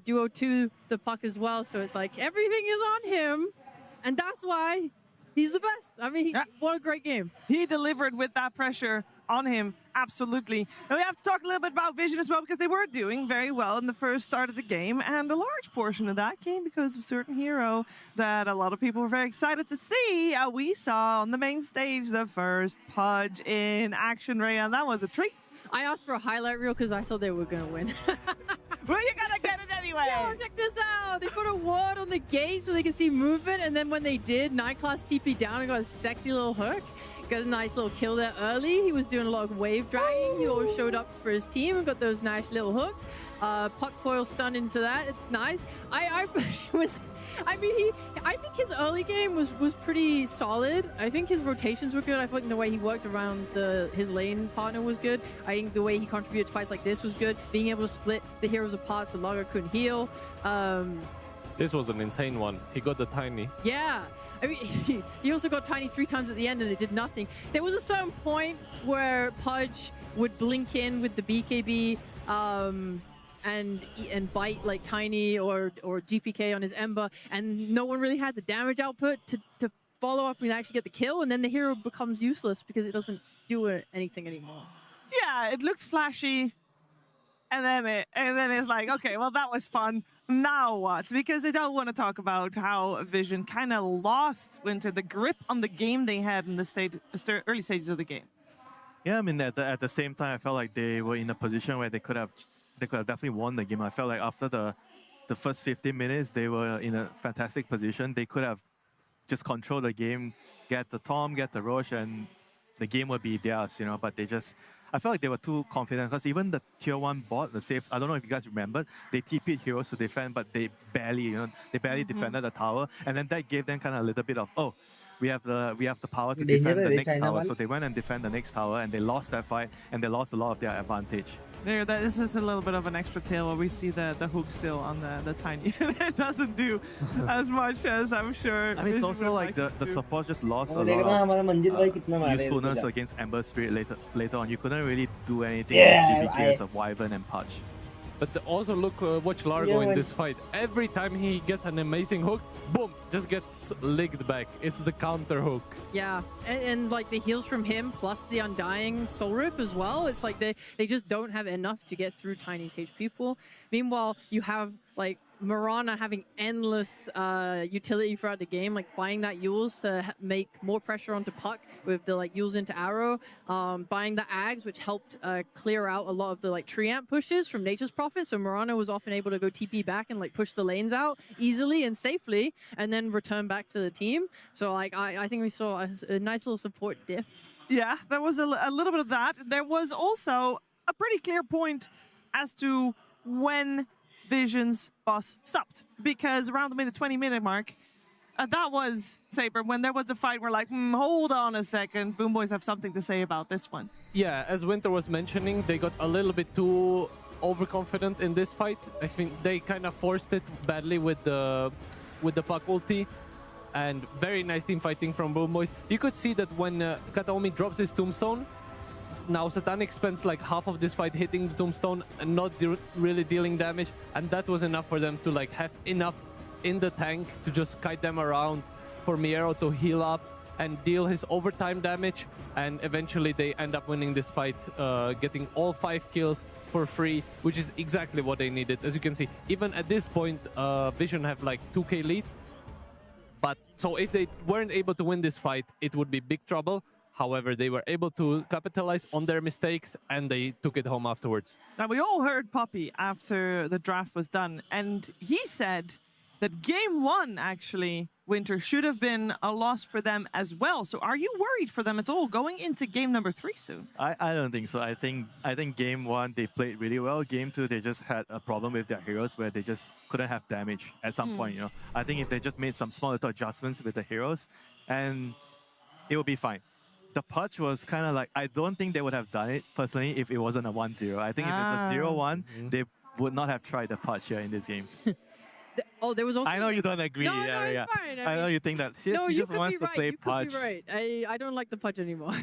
Speaker 7: duo to the puck as well. So it's like everything is on him, and that's why he's the best. I mean, what a great game.
Speaker 4: He delivered with that pressure on him, absolutely. And we have to talk a little bit about Vision as well, because they were doing very well in the first start of the game, and a large portion of that came because of a certain hero that a lot of people were very excited to see. We saw on the main stage the first pubg in action, Ray, and that was a treat.
Speaker 7: I asked for a highlight reel because I thought they were going to win.
Speaker 4: Well, you gotta get it anyway.
Speaker 7: Yo, check this out. They put a ward on the gate so they can see movement, and then when they did, 9-class TP down and got a sexy little hook. Got a nice little kill there early. He was doing a lot of wave dragging. He always showed up for his team and got those nice little hooks. Puck coil stun into that. It's nice. I think his early game was pretty solid. I think his rotations were good. I think the way he worked around his lane partner was good. I think the way he contributed to fights like this was good. Being able to split the heroes apart so Largo couldn't heal.
Speaker 5: This was an insane one. He got the Tiny.
Speaker 7: Yeah. I mean, he also got Tiny 3 times at the end and it did nothing. There was a certain point where pubg would blink in with the BKB and bite like Tiny or GPK on his Ember, and no one really had the damage output to follow up and actually get the kill, and then the hero becomes useless because it doesn't do anything anymore.
Speaker 4: Yeah, it looks flashy, and then it's like, okay, well, that was fun. Now what? Because they don't want to talk about how Vision kind of lost Winter the grip on the game they had in the early stages of the game.
Speaker 6: Yeah, I mean, at the same time, I felt like they were in a position where they could have definitely won the game. I felt like after the first 15 minutes, they were in a fantastic position. They could have just controlled the game, get the Tom, get the Roche, and the game would be theirs, but they just... I felt like they were too confident, because even the tier 1 bot, the safe, I don't know if you guys remember, they TP'd heroes to defend, but they barely, defended the tower, and then that gave them kind of a little bit of, oh, we have the power to defend the next tower. So they went and defend the next tower, and they lost that fight, and they lost a lot of their advantage.
Speaker 4: This is a little bit of an extra tail where we see the hook still on the Tiny. It doesn't do as much as I'm sure.
Speaker 6: I mean, it's also like the support just lost a lot of usefulness against Ember Spirit later on. You couldn't really do anything with GPKs of Wyvern and pubg.
Speaker 5: But also watch Largo in this fight. Every time he gets an amazing hook, boom, just gets licked back. It's the counter hook.
Speaker 7: Yeah, and like the heals from him plus the Undying Soul Rip as well. It's like they just don't have enough to get through Tiny's HP pool. Meanwhile, you have like Mirana having endless utility throughout the game, like buying that Yules to make more pressure onto Puck with the like Yules into Arrow, buying the Ags, which helped clear out a lot of the like tree amp pushes from Nature's Prophet. So Mirana was often able to go TP back and like push the lanes out easily and safely, and then return back to the team. So like I think we saw a nice little support diff.
Speaker 4: Yeah, there was a little bit of that. There was also a pretty clear point as to when Vision's boss stopped, because around the 20-minute mark, that was Saber. When there was a fight, we're like, hold on a second. BoomBoys have something to say about this one.
Speaker 5: Yeah, as Winter was mentioning, they got a little bit too overconfident in this fight. I think they kind of forced it badly with the Puck ulti. And very nice team fighting from BoomBoys. You could see that when Kataomi drops his tombstone, now Satanic spends like half of this fight hitting the tombstone and not really dealing damage, and that was enough for them to like have enough in the tank to just kite them around for Miero to heal up and deal his overtime damage, and eventually they end up winning this fight, getting all 5 kills for free, which is exactly what they needed. As you can see, even at this point, Vision have like 2k lead, but so if they weren't able to win this fight, it would be big trouble. However, they were able to capitalize on their mistakes, and they took it home afterwards.
Speaker 4: Now, we all heard Poppy after the draft was done, and he said that game 1, actually, Winter, should have been a loss for them as well. So are you worried for them at all going into game number 3 soon?
Speaker 6: I don't think so. I think game 1, they played really well. Game 2, they just had a problem with their heroes where they just couldn't have damage at some point, I think if they just made some small little adjustments with the heroes, and it will be fine. the pudge was kind of like, I don't think they would have done it personally if it wasn't a 1-0. I think if it's a 0-1, they would not have tried the pudge here in this game.
Speaker 7: Oh, there was also.
Speaker 6: I know you don't agree.
Speaker 7: No, no, it's fine.
Speaker 6: I know you think that he
Speaker 7: No, you
Speaker 6: just
Speaker 7: could
Speaker 6: wants
Speaker 7: be
Speaker 6: to
Speaker 7: right.
Speaker 6: play
Speaker 7: You
Speaker 6: pudge.
Speaker 7: could be right. I don't like the pudge anymore.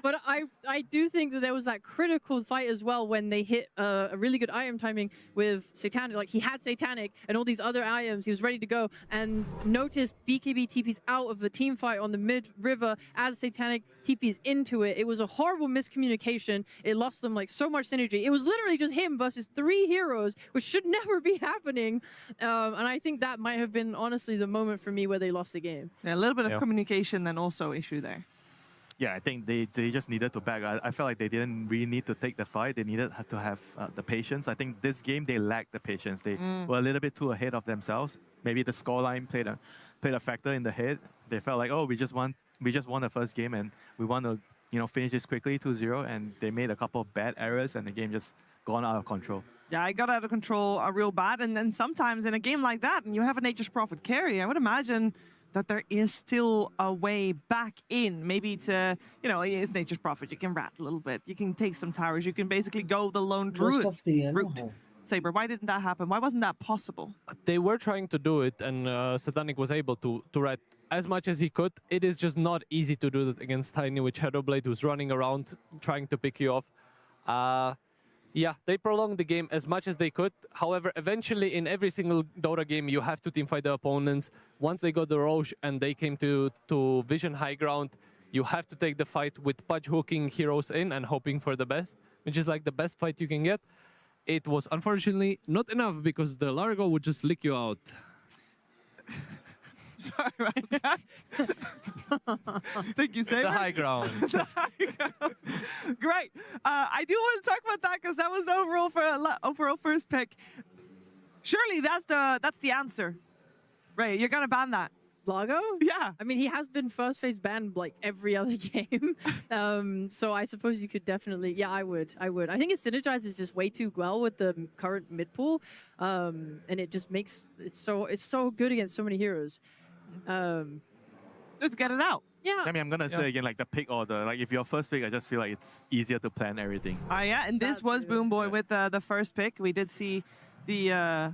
Speaker 7: But I do think that there was that critical fight as well when they hit a really good IM timing with Satanic. Like he had Satanic and all these other IMs. He was ready to go and noticed BKB TPs out of the team fight on the mid river as Satanic TPs into it. It was a horrible miscommunication. It lost them like so much synergy. It was literally just him versus 3 heroes, which should never be happening. And I think that might have been honestly the moment for me where they lost the game.
Speaker 4: Yeah, a little bit of communication then also issue there.
Speaker 6: Yeah, I think they just needed to back. I felt like they didn't really need to take the fight. They needed to have the patience. I think this game, they lacked the patience. They were a little bit too ahead of themselves. Maybe the scoreline played a factor in the head. They felt like, oh, we just won the first game and we want to finish this quickly 2-0. And they made a couple of bad errors and the game just gone out of control.
Speaker 4: Yeah, I got out of control real bad. And then sometimes in a game like that, and you have a Nature's Prophet carry, I would imagine that there is still a way back in. Maybe to, it's Nature's Prophet. You can rat a little bit. You can take some towers. You can basically go the lone druid
Speaker 2: Most of the
Speaker 4: route. Saber, why didn't that happen? Why wasn't that possible?
Speaker 5: They were trying to do it, and Satanic was able to rat as much as he could. It is just not easy to do that against Tiny with Shadowblade, who's running around trying to pick you off. Yeah, they prolonged the game as much as they could. However, eventually in every single Dota game, you have to teamfight the opponents. Once they got the Roche and they came to Vision high ground, you have to take the fight with pudge hooking heroes in and hoping for the best, which is like the best fight you can get. It was unfortunately not enough because the Largo would just lick you out.
Speaker 4: Sorry about that. Thank you, Saber.
Speaker 5: The high ground.
Speaker 4: Great. I do want to talk about that because that was overall first pick. Surely that's the answer. Right, you're gonna ban that.
Speaker 7: Largo?
Speaker 4: Yeah.
Speaker 7: I mean, he has been first phase banned like every other game. So I suppose you could definitely, yeah, I would. I think it synergizes just way too well with the current mid pool. And it just makes, it's so good against so many heroes.
Speaker 4: Let's get it out.
Speaker 7: Yeah.
Speaker 6: I mean, I'm going to say again, like the pick order, like if you're first pick, I just feel like it's easier to plan everything.
Speaker 4: Yeah, and this was BoomBoy with the first pick. We did see the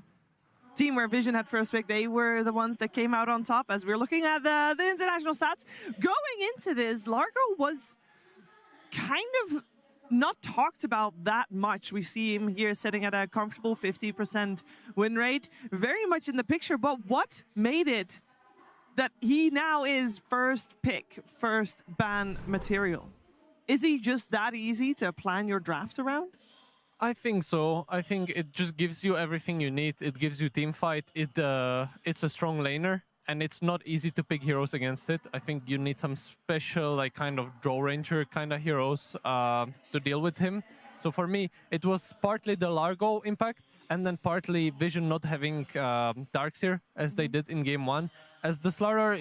Speaker 4: team where Vision had first pick. They were the ones that came out on top as we were looking at the international stats. Going into this, Largo was kind of not talked about that much. We see him here sitting at a comfortable 50% win rate, very much in the picture. But what made it that he now is first pick, first ban material? Is he just that easy to plan your draft around?
Speaker 5: I think so. I think it just gives you everything you need. It gives you team fight. It's a strong laner, and it's not easy to pick heroes against it. I think you need some special, like kind of draw ranger kind of heroes to deal with him. So for me, it was partly the Largo impact, and then partly Vision not having Darkseer as they did in game 1. As the Slayer,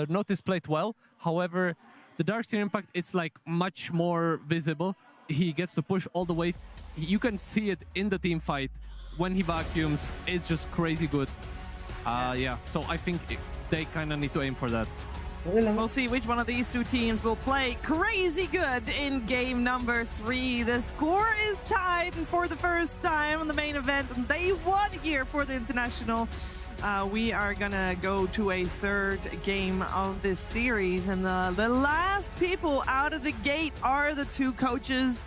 Speaker 5: Notice played well. However, the Darkseer impact, it's like much more visible. He gets to push all the way. You can see it in the team fight. When he vacuums, it's just crazy good. Yeah, so I think they kind of need to aim for that.
Speaker 4: We'll see which one of these two teams will play crazy good in game number 3. The score is tied, and for the first time on the main event, day 1 here for the International. We are gonna go to a third game of this series, and the last people out of the gate are the two coaches.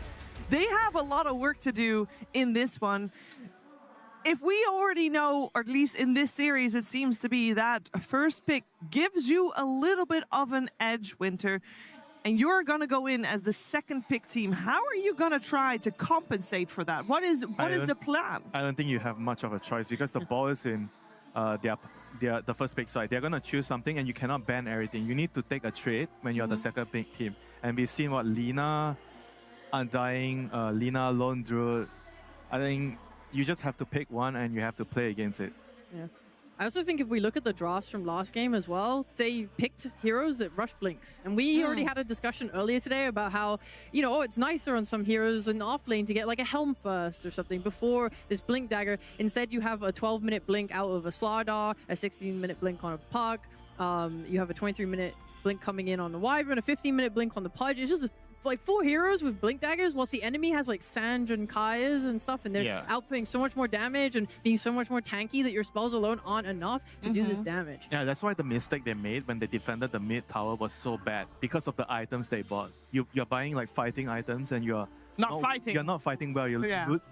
Speaker 4: They have a lot of work to do in this one. If we already know, or at least in this series, it seems to be that first pick gives you a little bit of an edge, Winter, and you're gonna go in as the second pick team. How are you gonna try to compensate for that? What is the plan?
Speaker 6: I don't think you have much of a choice because the ball is in the first pick side. They're gonna choose something, and you cannot ban everything. You need to take a trade when you're the second pick team. And we've seen what Lina, Undying, Lina, Lone Druid. I think you just have to pick one and you have to play against it.
Speaker 7: Yeah. I also think if we look at the drafts from last game as well, they picked heroes that rush blinks. And we already had a discussion earlier today about how, it's nicer on some heroes in the off lane to get like a Helm first or something before this blink dagger. Instead, you have a 12-minute blink out of a Slardar, a 16-minute blink on a pug. You have a 23-minute blink coming in on the Wyvern, a 15-minute blink on the Pudge. It's just like 4 heroes with blink daggers, whilst the enemy has like Sand and Kaias and stuff, and they're outputting so much more damage and being so much more tanky that your spells alone aren't enough to do this damage.
Speaker 6: Yeah, that's why the mistake they made when they defended the mid tower was so bad, because of the items they bought. You're buying like fighting items and you're
Speaker 4: Not fighting.
Speaker 6: You're not fighting well.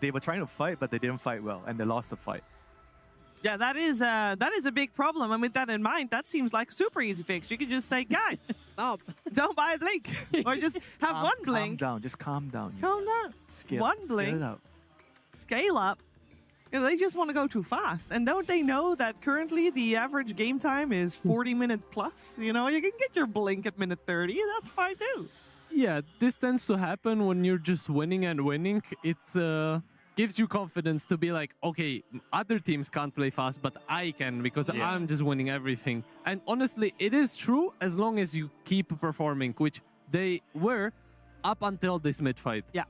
Speaker 6: They were trying to fight, but they didn't fight well, and they lost the fight.
Speaker 4: Yeah, that is a big problem. And with that in mind, that seems like a super easy fix. You could just say, guys,
Speaker 7: stop.
Speaker 4: Don't buy a blink. Or just have one blink.
Speaker 6: Calm down. Just calm down.
Speaker 4: Calm down. One blink. Scale up. You know, they just want to go too fast. And don't they know that currently the average game time is 40 minutes plus? You know, you can get your blink at minute 30. That's fine too.
Speaker 5: Yeah, this tends to happen when you're just winning and winning. It gives you confidence to be like, okay, other teams can't play fast, but I can, because I'm just winning everything. And honestly, it is true as long as you keep performing, which they were up until this mid-fight.
Speaker 4: Yeah.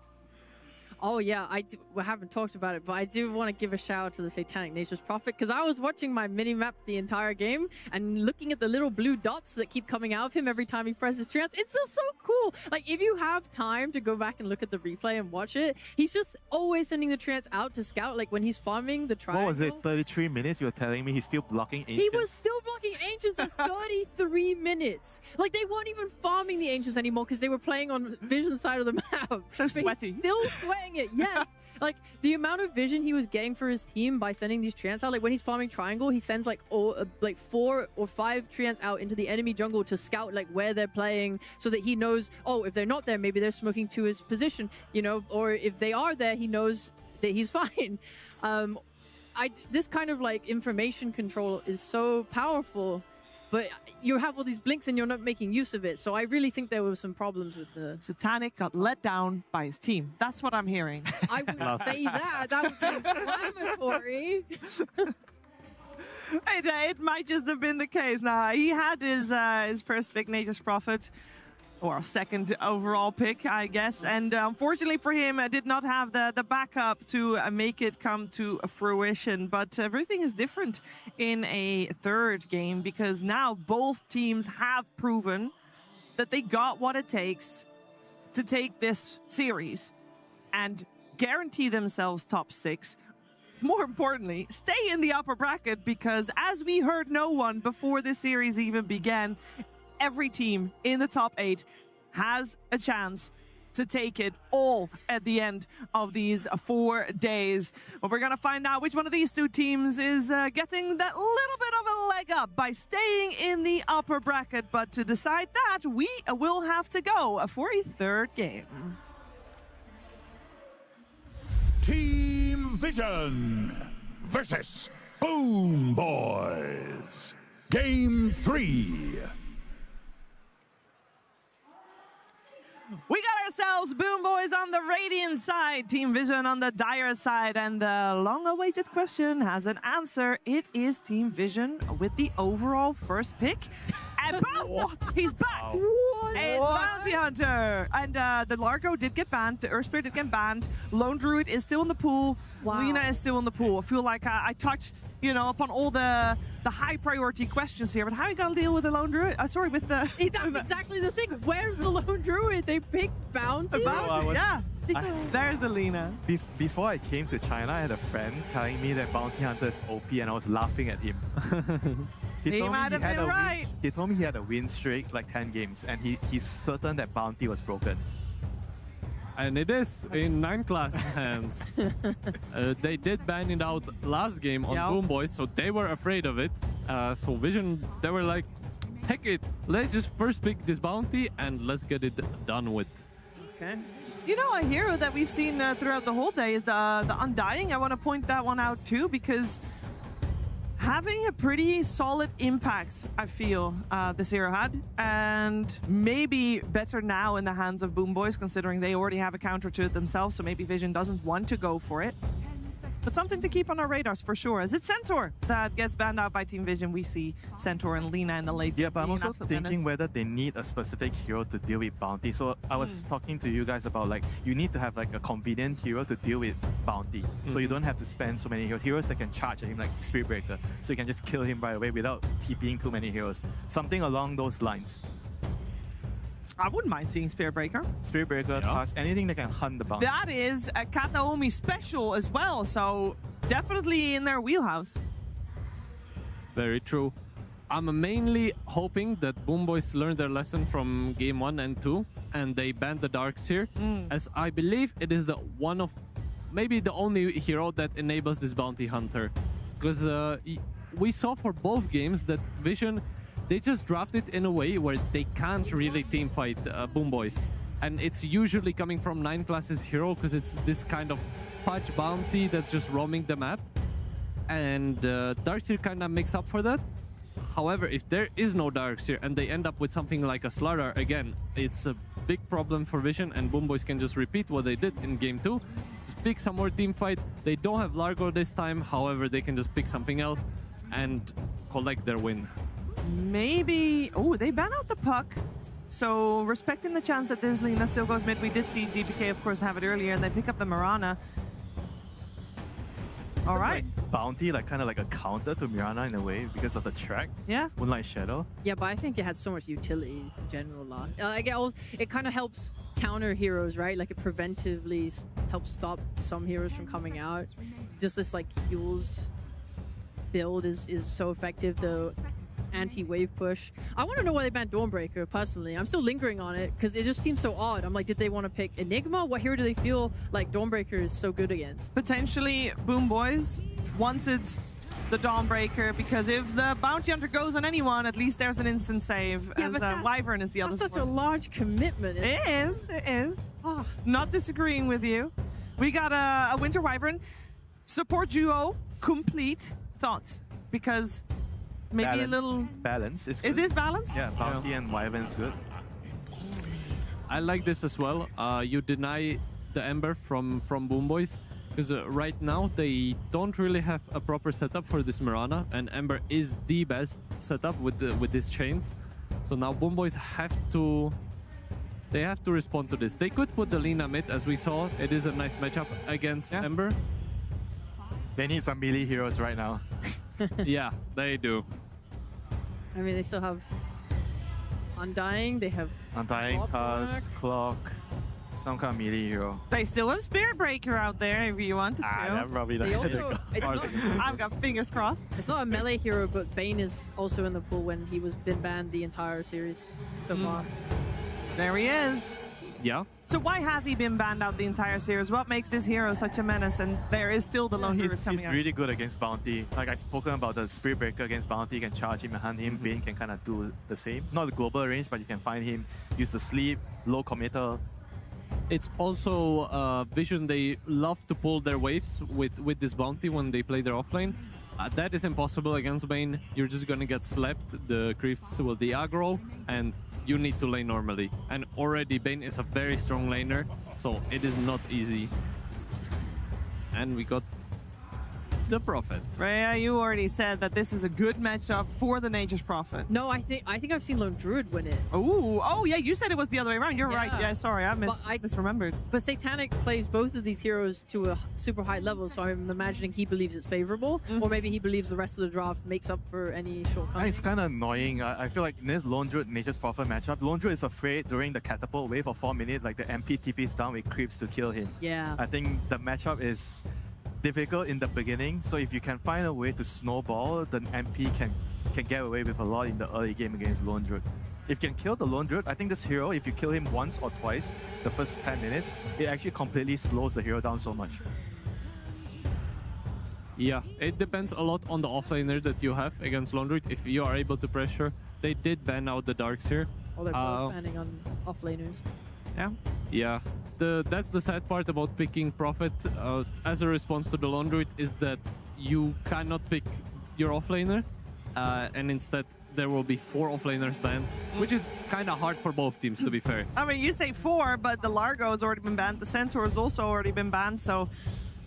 Speaker 7: Oh yeah, we haven't talked about it, but I do want to give a shout out to the Satanic Nature's Prophet, because I was watching my mini-map the entire game and looking at the little blue dots that keep coming out of him every time he presses trance. It's just so cool. Like, if you have time to go back and look at the replay and watch it, he's just always sending the trance out to scout, like when he's farming the triangle.
Speaker 6: What was it, 33 minutes? You were telling me he's still blocking Ancients?
Speaker 7: He was still blocking Ancients for 33 minutes. Like, they weren't even farming the Ancients anymore because they were playing on Vision's side of the map.
Speaker 4: So sweaty.
Speaker 7: Still sweating it, yes. Like, the amount of vision he was getting for his team by sending these treants out, like when he's farming triangle, he sends like 4 or 5 treants out into the enemy jungle to scout like where they're playing, so that he knows, oh, if they're not there, maybe they're smoking to his position, you know, or if they are there, he knows that he's fine. This kind of like information control is so powerful, but you have all these blinks and you're not making use of it. So I really think there were some problems with the...
Speaker 4: Satanic got let down by his team. That's what I'm hearing.
Speaker 7: I wouldn't say that. That would be inflammatory.
Speaker 4: It might just have been the case. Now, he had his first pick, Nature's Prophet, or second overall pick, I guess. And unfortunately for him, I did not have the backup to make it come to fruition. But everything is different in a third game, because now both teams have proven that they got what it takes to take this series and guarantee themselves top 6. More importantly, stay in the upper bracket, because as we heard no one before this series even began, every team in the top 8 has a chance to take it all at the end of these 4 days. Well, we're going to find out which one of these 2 teams is getting that little bit of a leg up by staying in the upper bracket. But to decide that, we will have to go for a third game.
Speaker 8: Team Vision versus BoomBoys. Game 3.
Speaker 4: We got ourselves BoomBoys on the Radiant side, Team Vision on the Dire side, and the long-awaited question has an answer. It is Team Vision with the overall first pick. And boom! He's back! It's Bounty Hunter! And the Largo did get banned, the Earth Spirit did get banned, Lone Druid is still in the pool, Lina is still in the pool. I feel like I touched, you know, upon all the high priority questions here, but how are you gonna deal with the Lone Druid? Sorry, with the...
Speaker 7: That's exactly the thing. Where's the Lone Druid? They picked Bounty?
Speaker 4: Yeah. There's the Lina.
Speaker 6: Before I came to China, I had a friend telling me that Bounty Hunter is OP, and I was laughing at him. He
Speaker 4: might have been right.
Speaker 6: He told me he had a win streak, like 10 games, and he's certain that Bounty was broken.
Speaker 5: And it is in 9 class hands. They did ban it out last game on BoomBoys, so they were afraid of it. So Vision, they were like, heck it, let's just first pick this Bounty and let's get it done with.
Speaker 7: Okay.
Speaker 4: You know, a hero that we've seen throughout the whole day is the Undying. I want to point that one out too, because having a pretty solid impact, I feel, this hero had, and maybe better now in the hands of BoomBoys, considering they already have a counter to it themselves, so maybe Vision doesn't want to go for it. But something to keep on our radars for sure. Is it Centaur that gets banned out by Team Vision? We see Centaur and Lina in the late game.
Speaker 6: Yeah, but I'm also thinking whether they need a specific hero to deal with Bounty. So I was talking to you guys about, like, you need to have like a convenient hero to deal with Bounty. So you don't have to spend so many heroes that can charge at him, like Spirit Breaker. So you can just kill him right away without TPing too many heroes. Something along those lines.
Speaker 4: I wouldn't mind seeing Spirit Breaker.
Speaker 6: Spirit Breaker, Task, anything that can hunt the bounty.
Speaker 4: That is a Kataomi special as well, so definitely in their wheelhouse.
Speaker 5: Very true. I'm mainly hoping that BoomBoys learned their lesson from game 1 and 2 and they banned the Darkseer, as I believe it is the one of maybe the only hero that enables this bounty hunter. Because we saw for both games that Vision, they just draft it in a way where they can't really teamfight BoomBoys. And it's usually coming from 9 classes hero because it's this kind of pubg bounty that's just roaming the map. And Darkseer kind of makes up for that. However, if there is no Darkseer and they end up with something like a Slardar, again, it's a big problem for Vision, and BoomBoys can just repeat what they did in game 2. Just pick some more team fight. They don't have Largo this time, however, they can just pick something else and collect their win.
Speaker 4: Maybe... Oh, they ban out the puck. So, respecting the chance that this Lina still goes mid, we did see GPK, of course, have it earlier, and they pick up the Mirana. All right.
Speaker 6: Like bounty, like kind of like a counter to Mirana in a way because of the track.
Speaker 4: Yeah.
Speaker 6: It's Moonlight Shadow.
Speaker 7: Yeah, but I think it had so much utility in general. Like it kind of helps counter heroes, right? Like it preventively helps stop some heroes from coming out. Just this like Yule's build is so effective. The anti-wave push. I want to know why they banned Dawnbreaker, personally. I'm still lingering on it because it just seems so odd. I'm like, did they want to pick Enigma? What hero do they feel like Dawnbreaker is so good against?
Speaker 4: Potentially, BoomBoys wanted the Dawnbreaker because if the Bounty Hunter goes on anyone, at least there's an instant save,
Speaker 7: Yeah,
Speaker 4: as
Speaker 7: but
Speaker 4: Wyvern is the other
Speaker 7: That's such a
Speaker 4: support.
Speaker 7: large commitment.
Speaker 4: It is, it is.
Speaker 7: Ah.
Speaker 4: Not disagreeing with you. We got a Winter Wyvern. Support duo, complete. Thoughts? Because maybe
Speaker 6: balance.
Speaker 4: a little...
Speaker 6: Balance. It's good.
Speaker 4: Is this balance?
Speaker 6: Yeah, bounty and Wyvern's good.
Speaker 5: I like this as well. You deny the Ember from BoomBoys because right now they don't really have a proper setup for this Mirana, and Ember is the best setup with these chains. So now BoomBoys have to respond to this. They could put the Lina mid, as we saw. It is a nice matchup against Ember.
Speaker 6: They need some melee heroes right now.
Speaker 5: Yeah, they do.
Speaker 7: I mean, they still have Undying. They have
Speaker 6: Undying,
Speaker 7: Clockwork.
Speaker 6: Task, Clock, some kind of melee hero.
Speaker 4: They still have Spirit Breaker out there if you wanted to.
Speaker 6: That probably
Speaker 7: They also,
Speaker 4: I've got fingers crossed.
Speaker 7: it's not a melee hero, but Bane is also in the pool when he was been banned the entire series so far.
Speaker 4: There he is.
Speaker 5: Yeah.
Speaker 4: So why has he been banned out the entire series? What makes this hero such a menace? And there is still the lone Druid coming
Speaker 6: He's
Speaker 4: out.
Speaker 6: really good against bounty. Like I've spoken about the Spirit Breaker against bounty, you can charge him and hunt him. Bane can kind of do the same. Not the global range, but you can find him, use the sleep, low committal.
Speaker 5: It's also Vision, they love to pull their waves with this bounty when they play their offlane. That is impossible against Bane. You're just gonna get slept, the creeps will de-aggro, and you need to lane normally. And already Bane is a very strong laner, so it is not easy. And we got the Prophet.
Speaker 4: Rhea, you already said that this is a good matchup for the Nature's Prophet.
Speaker 7: No, I think I've seen Lone Druid win it.
Speaker 4: Ooh, oh yeah, you said it was the other way around. You're right.
Speaker 7: Yeah.
Speaker 4: Yeah, sorry, I
Speaker 7: But
Speaker 4: misremembered.
Speaker 7: But Satanic plays both of these heroes to a super high level, so I'm imagining he believes it's favorable, or maybe he believes the rest of the draft makes up for any shortcomings.
Speaker 6: It's kind of annoying. I feel like in this Lone Druid Nature's Prophet matchup, Lone Druid is afraid during the catapult wave for 4 minutes, like the MP TPs down with creeps to kill him.
Speaker 7: Yeah.
Speaker 6: I think the matchup is difficult in the beginning, so if you can find a way to snowball, then MP can get away with a lot in the early game against Lone Druid. If you can kill the Lone Druid, I think this hero, if you kill him once or twice the first 10 minutes, it actually completely slows the hero down so much.
Speaker 5: Yeah, it depends a lot on the offlaner that you have against Lone Druid. If you are able to pressure, they did ban out the Darkseer.
Speaker 7: Or they're both banning on offlaners.
Speaker 4: Yeah.
Speaker 5: Yeah, that's the sad part about picking Prophet as a response to the Lone Druid is that you cannot pick your offlaner, and instead there will be 4 offlaners banned, which is kind of hard for both teams, to be fair.
Speaker 4: I mean, you say 4, but the Largo has already been banned. The Centaur has also already been banned, so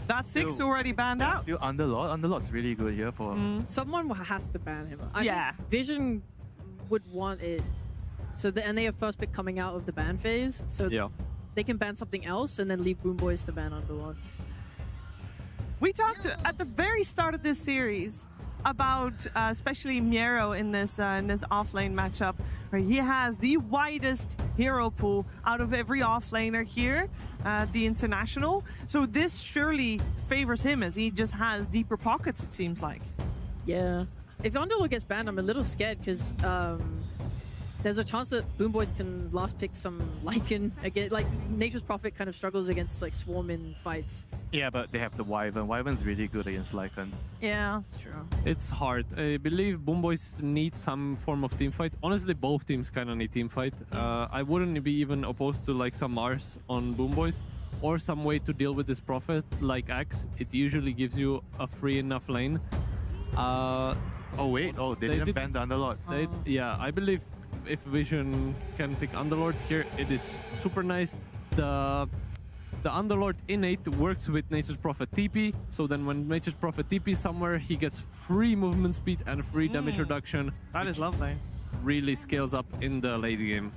Speaker 4: that's 6
Speaker 6: Still-
Speaker 4: already banned out.
Speaker 6: Still Underlord. Underlord's really good here for...
Speaker 7: Someone has to ban him. I
Speaker 4: Yeah.
Speaker 7: think Vision would want it. So and they have first pick coming out of the ban phase, so
Speaker 5: Yeah.
Speaker 7: they can ban something else and then leave BoomBoys to ban Underlord.
Speaker 4: We talked at the very start of this series about especially Miero in this offlane matchup, where he has the widest hero pool out of every offlaner here, the international. So this surely favors him as he just has deeper pockets, it seems like.
Speaker 7: Yeah. If Underlord gets banned, I'm a little scared because there's a chance that BoomBoys can last pick some Lycan again. Like Nature's Prophet kind of struggles against like swarm in fights.
Speaker 6: Yeah, but they have the Wyvern. Wyvern's really good against Lycan.
Speaker 7: Yeah, that's true.
Speaker 5: It's hard. I believe BoomBoys need some form of team fight. Honestly, both teams kind of need team fight. I wouldn't be even opposed to like some Mars on BoomBoys or some way to deal with this Prophet like Axe. It usually gives you a free enough lane.
Speaker 6: Oh wait, they didn't ban the Underlord.
Speaker 5: Yeah, I believe if Vision can pick Underlord here, it is super nice. The Underlord innate works with Nature's Prophet TP, so then when Nature's Prophet TP somewhere, he gets free movement speed and free damage reduction.
Speaker 4: That is lovely.
Speaker 5: Really scales up in the late game.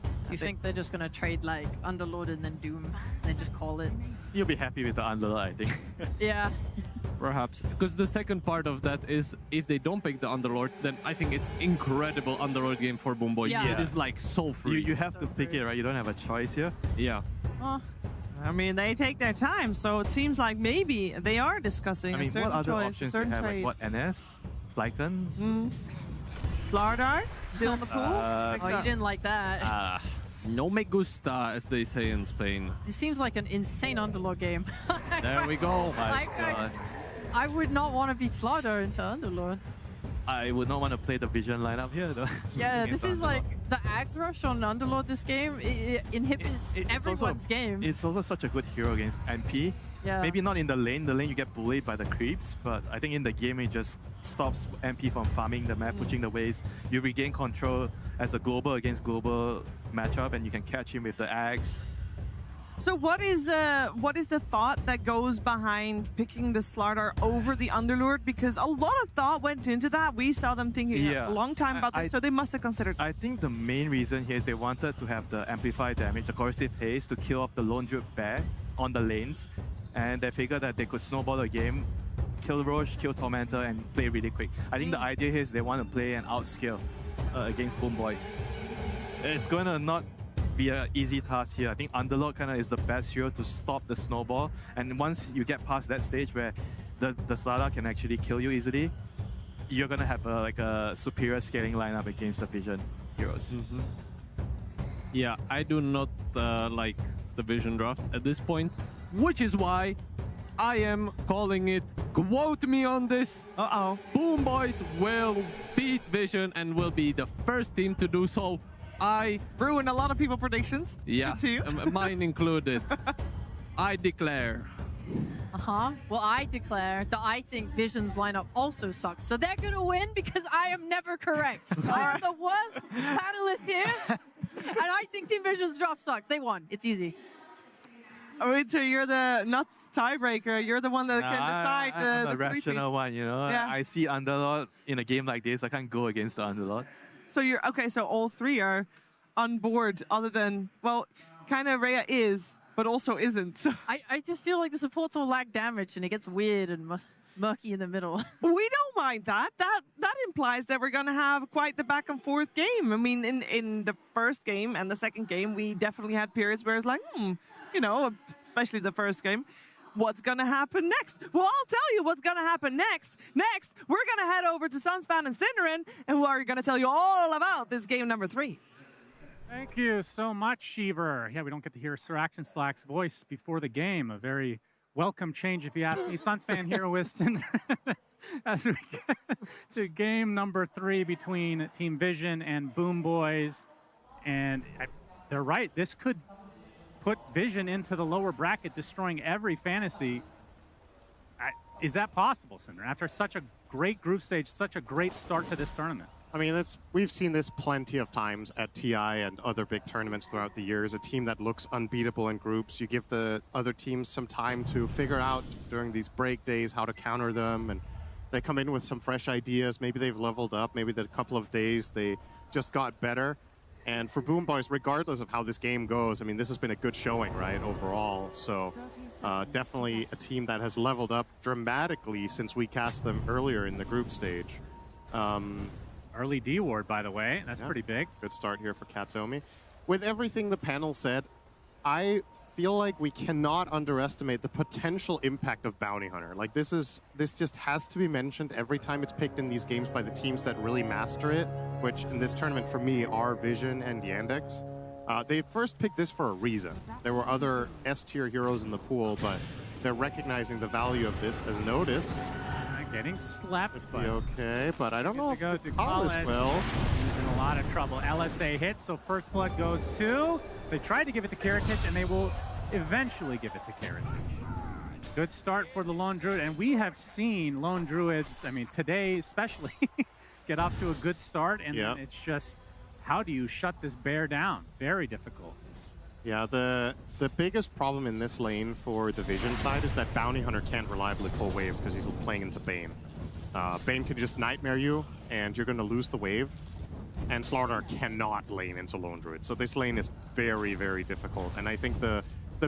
Speaker 7: Do you think they're just gonna trade like Underlord and then Doom and then just call it?
Speaker 6: You'll be happy with the Underlord, I think.
Speaker 7: Yeah.
Speaker 5: Perhaps. Because the second part of that is if they don't pick the Underlord, then I think it's incredible Underlord game for BoomBoys.
Speaker 7: Yeah.
Speaker 5: It is like so free.
Speaker 6: You have to pick it, right? You don't have a choice here.
Speaker 5: Yeah.
Speaker 4: I mean, they take their time, so it seems like maybe they are discussing
Speaker 6: I mean,
Speaker 4: a certain
Speaker 6: what other
Speaker 4: choice,
Speaker 6: options do
Speaker 4: certain
Speaker 6: they have?
Speaker 4: trade.
Speaker 6: Like, what, NS? Lycan?
Speaker 4: Slardar, still in the pool.
Speaker 7: Oh, you didn't like that.
Speaker 5: No me gusta, as they say in Spain.
Speaker 7: This seems like an insane Underlord game.
Speaker 5: There we go.
Speaker 7: I would not want to be Slardar into Underlord.
Speaker 6: I would not want to play the Vision lineup here, though.
Speaker 7: Yeah,
Speaker 6: Against
Speaker 7: this is
Speaker 6: Underlord.
Speaker 7: like the Axe Rush on Underlord this game. It inhibits
Speaker 6: It's
Speaker 7: everyone's
Speaker 6: also,
Speaker 7: game.
Speaker 6: It's also such a good hero against MP.
Speaker 7: Yeah.
Speaker 6: Maybe not in the lane. The lane you get bullied by the creeps, but I think in the game it just stops MP from farming the map, pushing the waves. You regain control as a global against global matchup, and you can catch him with the axe.
Speaker 4: So what is the thought that goes behind picking the Slardar over the Underlord? Because a lot of thought went into that. We saw them thinking a long time about this, so they must have considered.
Speaker 6: I think the main reason here is they wanted to have the amplified damage, the corrosive haste, to kill off the lone drip bear on the lanes, and they figured that they could snowball the game, kill Roche, kill Tormentor, and play really quick. I think the idea here is they want to play an outscale against BoomBoys. It's going to not be an easy task here. I think Underlord kind of is the best hero to stop the snowball, and once you get past that stage where the Slardar can actually kill you easily, you're going to have a superior scaling lineup against the Vision heroes.
Speaker 5: Yeah, I do not like the Vision draft at this point, which is why I am calling it, quote me on this, BoomBoys will beat Vision and will be the first team to do so. I
Speaker 4: ruined a lot of people's predictions.
Speaker 5: Yeah,
Speaker 4: too.
Speaker 5: Mine included. I declare.
Speaker 7: Well, I declare that I think Vision's lineup also sucks. So they're going to win because I am never correct. I am the worst panelist here. And I think Team Vision's draft sucks. They won. It's easy.
Speaker 4: Oh, wait, so you're the not tiebreaker. You're the one that can decide
Speaker 6: I'm
Speaker 4: the
Speaker 6: a rational one, you know.
Speaker 4: Yeah.
Speaker 6: I see Underlord in a game like this. I can't go against the Underlord.
Speaker 4: So you're okay. So all three are on board. Other than kind of Rhea is, but also isn't. So
Speaker 7: I just feel like the supports will lack damage and it gets weird and murky in the middle.
Speaker 4: We don't mind that. That implies that we're gonna have quite the back and forth game. I mean, in the first game and the second game, we definitely had periods where it's like, you know, especially the first game. What's gonna happen next? Well, I'll tell you what's gonna happen next. Next, we're gonna head over to Sunspan and Cinderin, and we're gonna tell you all about this game number 3.
Speaker 1: Thank you so much, Sheever. Yeah, we don't get to hear Sir Action Slack's voice before the game. A very welcome change, if you ask me. Suns fan here with Cinderin as we get to game number 3 between Team Vision and BoomBoys. And they're right. This could put Vision into the lower bracket, destroying every fantasy. Is that possible, Cinder? After such a great group stage, such a great start to this tournament?
Speaker 3: I mean, we've seen this plenty of times at TI and other big tournaments throughout the years. A team that looks unbeatable in groups, you give the other teams some time to figure out during these break days how to counter them, and they come in with some fresh ideas. Maybe they've leveled up. Maybe that a couple of days they just got better. And for BoomBoys, regardless of how this game goes, I mean, this has been a good showing, right, overall. So definitely a team that has leveled up dramatically since we cast them earlier in the group stage.
Speaker 1: Early D ward, by the way. That's pretty big.
Speaker 3: Good start here for Katomi. With everything the panel said, I feel like we cannot underestimate the potential impact of Bounty Hunter. Like, this just has to be mentioned every time it's picked in these games by the teams that really master it, which in this tournament for me are Vision and Yandex. They first picked this for a reason. There were other S-tier heroes in the pool, but they're recognizing the value of this as noticed.
Speaker 1: Getting slept, but
Speaker 3: okay, but I don't know if
Speaker 1: go
Speaker 3: the Collis will.
Speaker 1: He's in a lot of trouble. LSA hits, so first blood goes to. They tried to give it to Karatic, and they will eventually give it to Karatic. Good start for the Lone Druid, and we have seen Lone Druids, I mean, today especially, get off to a good start, and then it's just, how do you shut this bear down? Very difficult.
Speaker 3: Yeah, the biggest problem in this lane for the Vision side is that Bounty Hunter can't reliably pull waves because he's playing into Bane. Bane can just Nightmare you, and you're going to lose the wave. And Slaughter cannot lane into Lone Druid. So this lane is very, very difficult. And I think the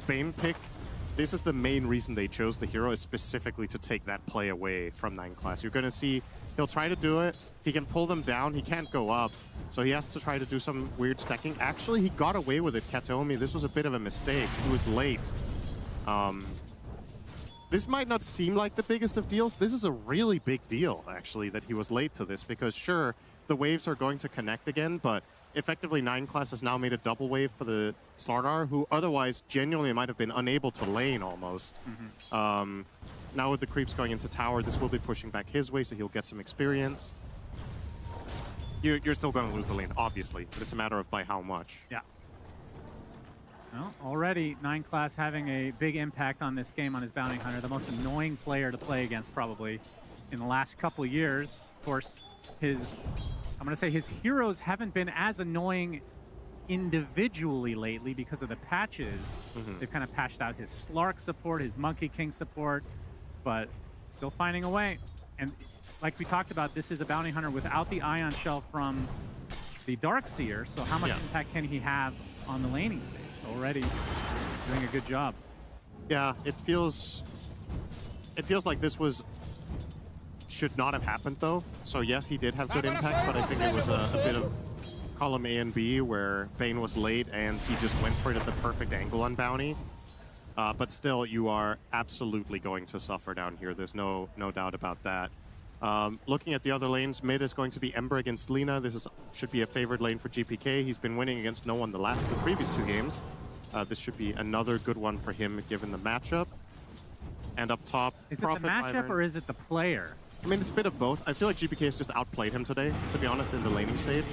Speaker 3: Bane pick, this is the main reason they chose the hero, is specifically to take that play away from 9 class. You're going to see he'll try to do it. He can pull them down. He can't go up. So he has to try to do some weird stacking. Actually, he got away with it, Katomi. This was a bit of a mistake. He was late. This might not seem like the biggest of deals. This is a really big deal, actually, that he was late to this. Because sure, the waves are going to connect again, but effectively 9 class has now made a double wave for the Slardar, who otherwise genuinely might have been unable to lane almost. Now with the creeps going into tower, this will be pushing back his way, so he'll get some experience. You're still going to lose the lane, obviously, but it's a matter of by how much.
Speaker 1: Yeah. Well, already 9 class having a big impact on this game on his Bounty Hunter, the most annoying player to play against probably in the last couple of years. Of course, I'm going to say his heroes haven't been as annoying individually lately because of the patches. They've kind of patched out his Slark support, his Monkey King support, but still finding a way. And like we talked about, this is a Bounty Hunter without the Ion Shell from the Darkseer, so how much impact can he have on the laning stage? Already doing a good job.
Speaker 3: Yeah, it feels like this should not have happened though. So yes, he did have good impact, but I think it was a bit of column A and B where Bane was late and he just went for it at the perfect angle on Bounty. But still, you are absolutely going to suffer down here. There's no doubt about that. Looking at the other lanes, mid is going to be Ember against Lina. This should be a favored lane for GPK. He's been winning against no one the previous 2 games. This should be another good one for him given the matchup. And up top,
Speaker 1: is it the matchup or is it the player?
Speaker 3: I mean, it's a bit of both. I feel like GPK has just outplayed him today, to be honest, in the laning stage.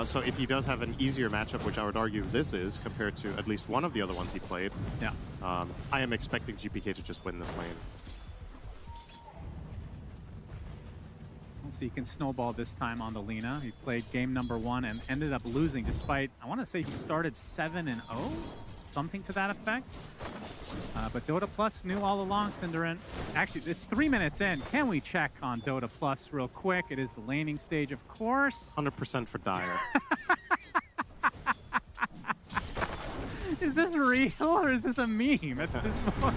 Speaker 3: So if he does have an easier matchup, which I would argue this is, compared to at least one of the other ones he played, I am expecting GPK to just win this lane.
Speaker 1: So he can snowball this time on the Lina. He played game number 1 and ended up losing despite, I want to say he started 7-0, something to that effect. But Dota Plus knew all along, Cinderin. Actually, it's 3 minutes in. Can we check on Dota Plus real quick? It is the laning stage, of course.
Speaker 3: 100% for Dire.
Speaker 1: Is this real or is this a meme at this point?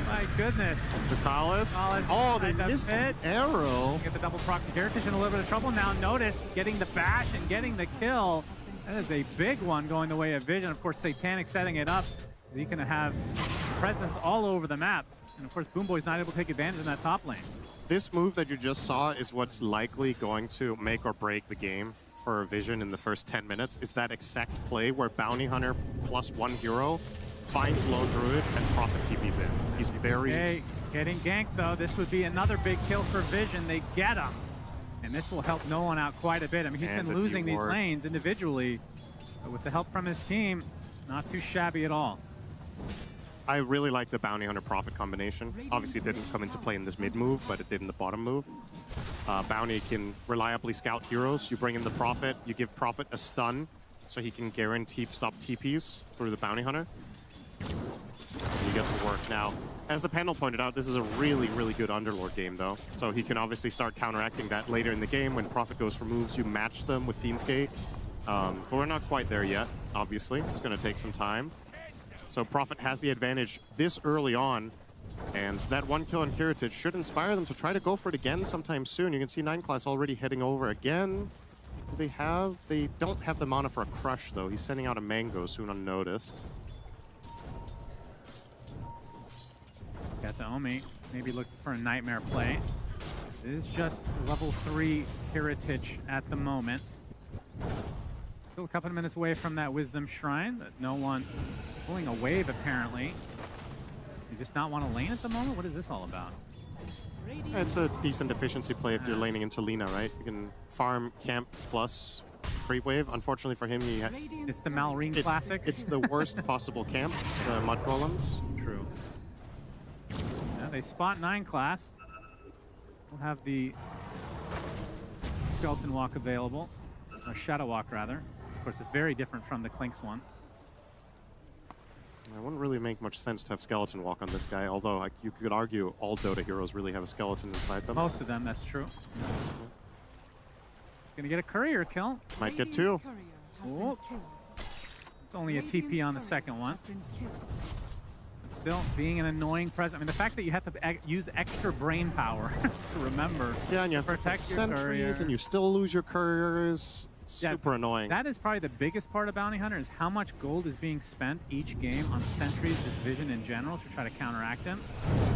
Speaker 1: My goodness.
Speaker 3: The Collis. Oh, they missed the arrow.
Speaker 1: Get the double proc to Heritage in a little bit of trouble. Now noticed getting the bash and getting the kill. That is a big one going the way of Vision. Of course, Satanic setting it up. He can have presence all over the map. And of course, BoomBoys not able to take advantage in that top lane.
Speaker 3: This move that you just saw is what's likely going to make or break the game for Vision in the first 10 minutes, is that exact play where Bounty Hunter +1 hero finds Lone Druid and Prophet TP's in. He's very...
Speaker 1: Okay, getting ganked though. This would be another big kill for Vision. They get him. And this will help no one out quite a bit. I mean, he's been losing these lanes individually, but with the help from his team, not too shabby at all.
Speaker 3: I really like the Bounty Hunter Prophet combination. Obviously it didn't come into play in this mid move, but it did in the bottom move. Bounty can reliably scout heroes. You bring in the Prophet, you give Prophet a stun, so he can guaranteed stop TPs through the Bounty Hunter. And you get to work. Now, as the panel pointed out, this is a really, really good Underlord game, though. So he can obviously start counteracting that later in the game. When Prophet goes for moves, you match them with Fiend's Gate. But we're not quite there yet, obviously. It's going to take some time. So Prophet has the advantage this early on, and that one kill on Heritage should inspire them to try to go for it again sometime soon. You can see 9 Class already heading over again. They don't have the mana for a Crush, though. He's sending out a Mango soon unnoticed.
Speaker 1: Got the Omi, maybe looking for a Nightmare play. It is just level 3 Heritage at the moment. Still a couple of minutes away from that Wisdom Shrine, but no one pulling a wave apparently. You just not want to lane at the moment? What is this all about?
Speaker 3: It's a decent efficiency play if you're laning into Lina, right? You can farm camp plus creep wave. Unfortunately for him,
Speaker 1: It's the Malrine Classic.
Speaker 3: It's the worst possible camp, the Mud Golems.
Speaker 1: True. Yeah, they spot 9 Class. We'll have the Skeleton Walk available, or Shadow Walk rather. Of course, it's very different from the Clinks one.
Speaker 3: It wouldn't really make much sense to have Skeleton Walk on this guy, although you could argue all Dota heroes really have a skeleton inside them.
Speaker 1: Most of them, that's true. Gonna get a courier kill.
Speaker 3: Might get 2.
Speaker 1: Oh. It's only a TP on the second one. But still, being an annoying presence. I mean, the fact that you have to use extra brain power to remember.
Speaker 3: Yeah, and you have to
Speaker 1: protect your
Speaker 3: sentries,
Speaker 1: courier.
Speaker 3: and you still lose your couriers. It's super annoying.
Speaker 1: That is probably the biggest part of Bounty Hunter, is how much gold is being spent each game on sentries, this vision in general, to try to counteract him.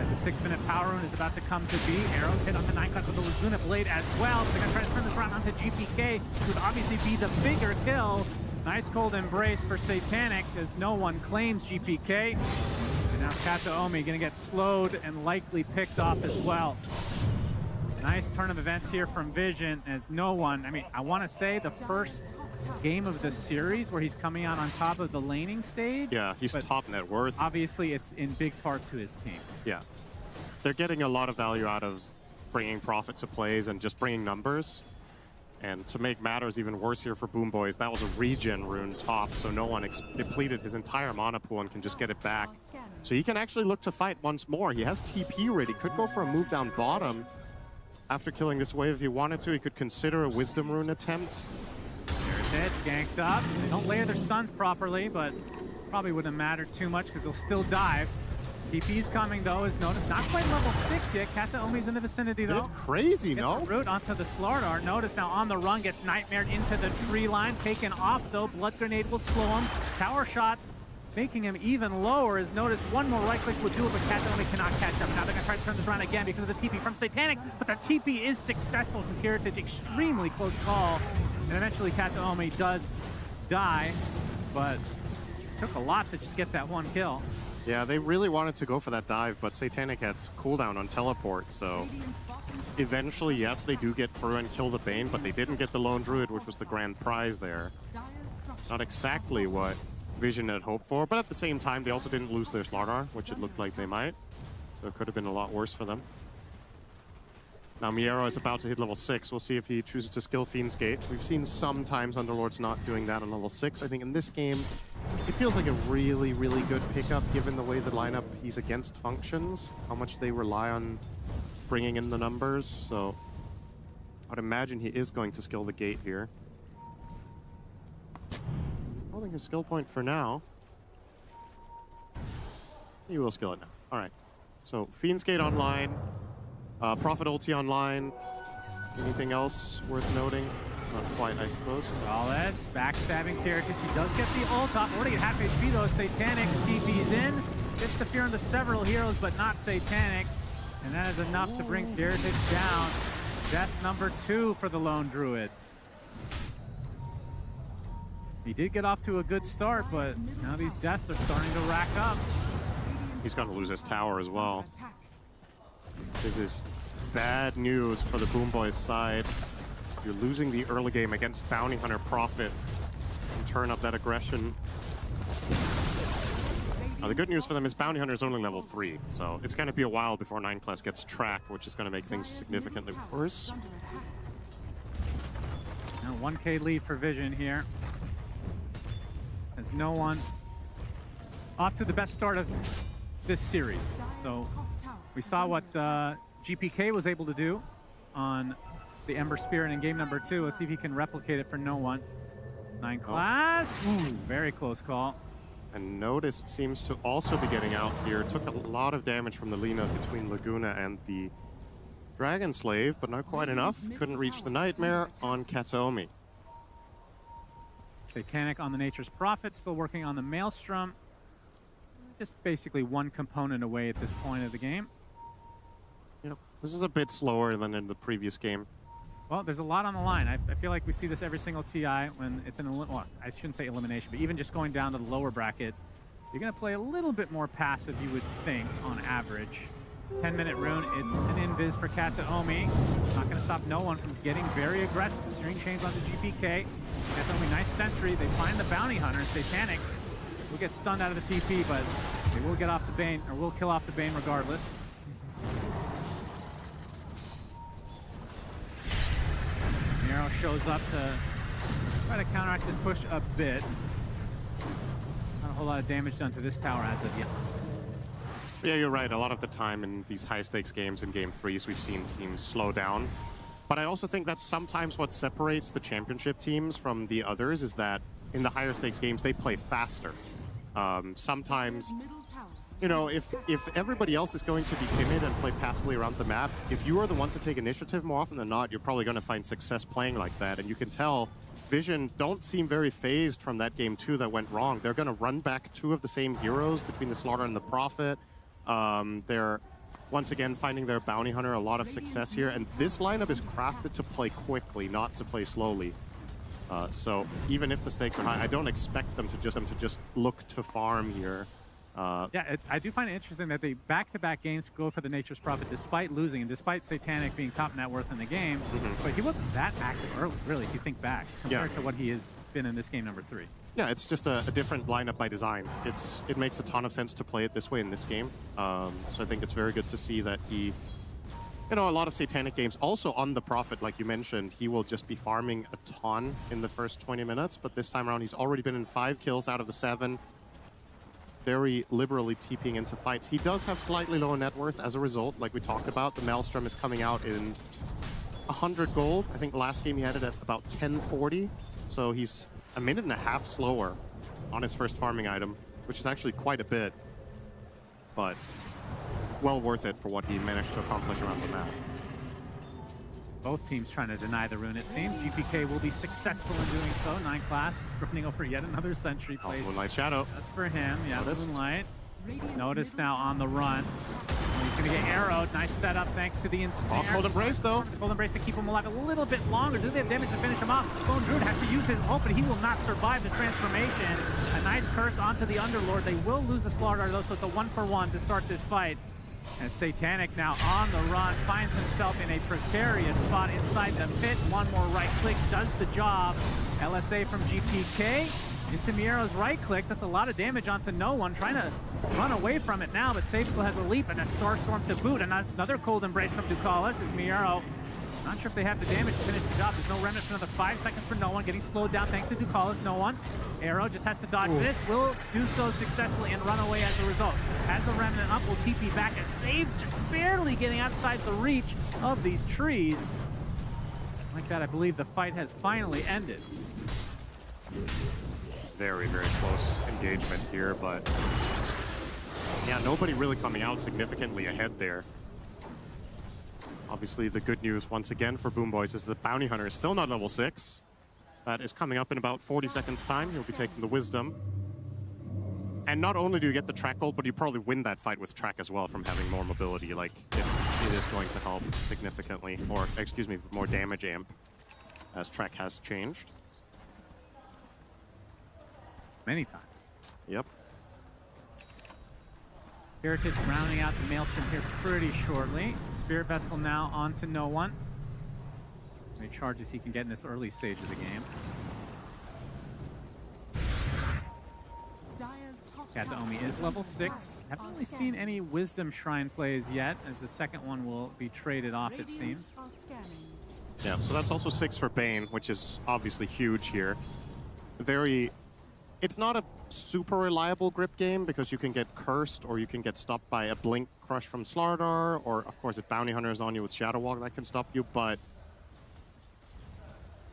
Speaker 1: As a 6-minute power rune is about to come to be, arrows hit onto 9 Class with the Laguna Blade as well. So they're going to try to turn this around onto GPK, which would obviously be the bigger kill. Nice cold embrace for Satanic, as no one claims GPK. And now Kata Omi going to get slowed and likely picked off as well. Nice turn of events here from Vision, as no one, I mean, I want to say the first game of the series where he's coming out on top of the laning stage.
Speaker 3: Yeah, he's top net worth.
Speaker 1: Obviously, it's in big part to his team.
Speaker 3: Yeah. They're getting a lot of value out of bringing Prophet to plays and just bringing numbers. And to make matters even worse here for BoomBoys, that was a regen rune top, so no one depleted his entire mana pool and can just get it back. So he can actually look to fight once more. He has TP ready, could go for a move down bottom. After killing this wave, if he wanted to, he could consider a Wisdom Rune attempt.
Speaker 1: There's it, ganked up. They don't layer their stuns properly, but probably wouldn't matter too much because they'll still dive. TP's coming though, is noticed. Not quite level 6 yet. Kata Omi's in the vicinity though.
Speaker 3: Bit crazy,
Speaker 1: Gets
Speaker 3: no?
Speaker 1: the root onto the Slardar. Notice now on the run, gets nightmared into the tree line. Taken off though. Blood Grenade will slow him. Tower shot making him even lower. As noticed, one more right click will do it, but Kata Omi cannot catch up. Now they're going to try to turn this around again because of the TP from Satanic, but the TP is successful from Heritage. Extremely close call. And eventually Kata Omi does die, but it took a lot to just get that one kill.
Speaker 3: Yeah, they really wanted to go for that dive, but Satanic had cooldown on teleport, so eventually, yes, they do get through and kill the Bane, but they didn't get the Lone Druid, which was the grand prize there. Not exactly what Vision had hoped for, but at the same time, they also didn't lose their Slardar, which it looked like they might. So it could have been a lot worse for them. Now Miero is about to hit level 6. We'll see if he chooses to skill Fiend's Gate. We've seen sometimes Underlords not doing that on level 6. I think in this game, it feels like a really, really good pickup given the way the lineup he's against functions, how much they rely on bringing in the numbers. So I'd imagine he is going to skill the gate here. Holding his skill point for now. He will skill it now. All right. So Fiend's Gate online. Prophet ulti online. Anything else worth noting? Not quite, I suppose.
Speaker 1: Wallace, backstabbing Heritage. He does get the ult off. Already at half HP though. Satanic TP's in. Gets the fear into several heroes, but not Satanic. And that is enough to bring Heritage down. Death number 2 for the Lone Druid. He did get off to a good start, but now these deaths are starting to rack up.
Speaker 3: He's going to lose his tower as well. This is bad news for the BoomBoys side. You're losing the early game against Bounty Hunter Prophet. And turn up that aggression. Now, the good news for them is Bounty Hunter is only level 3, so it's going to be a while before 9 Class gets tracked, which is going to make things significantly worse.
Speaker 1: Now 1K lead for Vision here. As no one off to the best start of this series. So we saw what GPK was able to do on the Ember Spirit in game number 2. Let's see if he can replicate it for no one. Nine class. Ooh, very close call.
Speaker 3: And Notice seems to also be getting out here. Took a lot of damage from the Lina between Laguna and the Dragon Slave, but not quite enough. Couldn't reach the Nightmare on Kataomi.
Speaker 1: Satanic on the Nature's Prophet, still working on the Maelstrom. Just basically one component away at this point of the game.
Speaker 3: Yep. This is a bit slower than in the previous game.
Speaker 1: Well, there's a lot on the line. I feel like we see this every single TI when it's an well, I shouldn't say elimination, but even just going down to the lower bracket, you're going to play a little bit more passive, you would think, on average. 10-minute rune, it's an invis for Kataomi. Not going to stop no one from getting very aggressive. Searing Chains onto GPK. Kataomi, nice sentry. They find the Bounty Hunter. Satanic will get stunned out of the TP, but they will get off the Bane, or will kill off the Bane regardless. Nero shows up to try to counteract this push a bit. Not a whole lot of damage done to this tower as of yet.
Speaker 3: Yeah, you're right. A lot of the time in these high-stakes games in Game 3s, we've seen teams slow down. But I also think that's sometimes what separates the championship teams from the others, is that in the higher-stakes games, they play faster. Sometimes, you know, if everybody else is going to be timid and play passively around the map, if you are the one to take initiative more often than not, you're probably going to find success playing like that. And you can tell Vision don't seem very phased from that game 2 that went wrong. They're going to run back 2 of the same heroes between the Slaughter and the Prophet. They're once again finding their Bounty Hunter a lot of success here. And this lineup is crafted to play quickly, not to play slowly. So even if the stakes are high, I don't expect them to just look to farm here.
Speaker 1: Yeah, I do find it interesting that they back-to-back games go for the Nature's Prophet despite losing and despite Satanic being top net worth in the game. But he wasn't that active early, really, if you think back, compared to what he has been in this game number 3.
Speaker 3: Yeah, it's just a different lineup by design. It makes a ton of sense to play it this way in this game. So I think it's very good to see that he, you know, a lot of Satanic games, also on the Prophet, like you mentioned, he will just be farming a ton in the first 20 minutes. But this time around, he's already been in 5 kills out of the 7. Very liberally TPing into fights. He does have slightly lower net worth as a result, like we talked about. The Maelstrom is coming out in 100 gold. I think last game he had it at about 1040. So he's a minute and a half slower on his first farming item, which is actually quite a bit, but well worth it for what he managed to accomplish around the map.
Speaker 1: Both teams trying to deny the rune, it seems. GPK will be successful in doing so. 9 class, running over yet another sentry
Speaker 3: Oh,
Speaker 1: place.
Speaker 3: Moonlight Shadow.
Speaker 1: That's for him, yeah,
Speaker 3: Noticed.
Speaker 1: Moonlight. Notice now on the run. He's going to get arrowed. Nice setup thanks to the ensnare.
Speaker 3: Oh, Cold Embrace, though.
Speaker 1: The Cold Embrace to keep him alive a little bit longer. Do they have damage to finish him off? Bone Druid has to use his ult, but he will not survive the transformation. A nice curse onto the Underlord. They will lose the Slaughter, though, so it's a 1-for-1 to start this fight. And Satanic now on the run, finds himself in a precarious spot inside the pit. One more right click does the job. LSA from GPK into Miero's right click. That's a lot of damage onto no one. Trying to run away from it now, but Safe still has a leap and a Starstorm to boot. And another Cold Embrace from Ducalis is Miero. Not sure if they have the damage to finish the job. There's no remnant for another 5 seconds for no one. Getting slowed down thanks to Ducalis. No one. Arrow just has to dodge this. Will do so successfully and run away as a result. As the remnant up, will TP back. A save just barely getting outside the reach of these trees. Like that, I believe the fight has finally ended.
Speaker 3: Very, very close engagement here, but yeah, nobody really coming out significantly ahead there. Obviously, the good news once again for BoomBoys is the Bounty Hunter is still not level 6. That is coming up in about 40 seconds time. He'll be taking the Wisdom. And not only do you get the track gold, but you probably win that fight with track as well from having more mobility. Like, it is going to help significantly, or excuse me, more damage amp as track has changed.
Speaker 1: Many times.
Speaker 3: Yep.
Speaker 1: Heritage rounding out the Maelstrom here pretty shortly. Spirit Vessel now on to no one. How many charges he can get in this early stage of the game. Kataomi is level 6. Haven't really seen any Wisdom Shrine plays yet, as the second one will be traded off, it seems.
Speaker 3: Yeah, so that's also 6 for Bane, which is obviously huge here. It's not a super reliable grip game because you can get cursed or you can get stopped by a Blink Crush from Slardar, or of course if Bounty Hunter is on you with Shadow Walk, that can stop you, but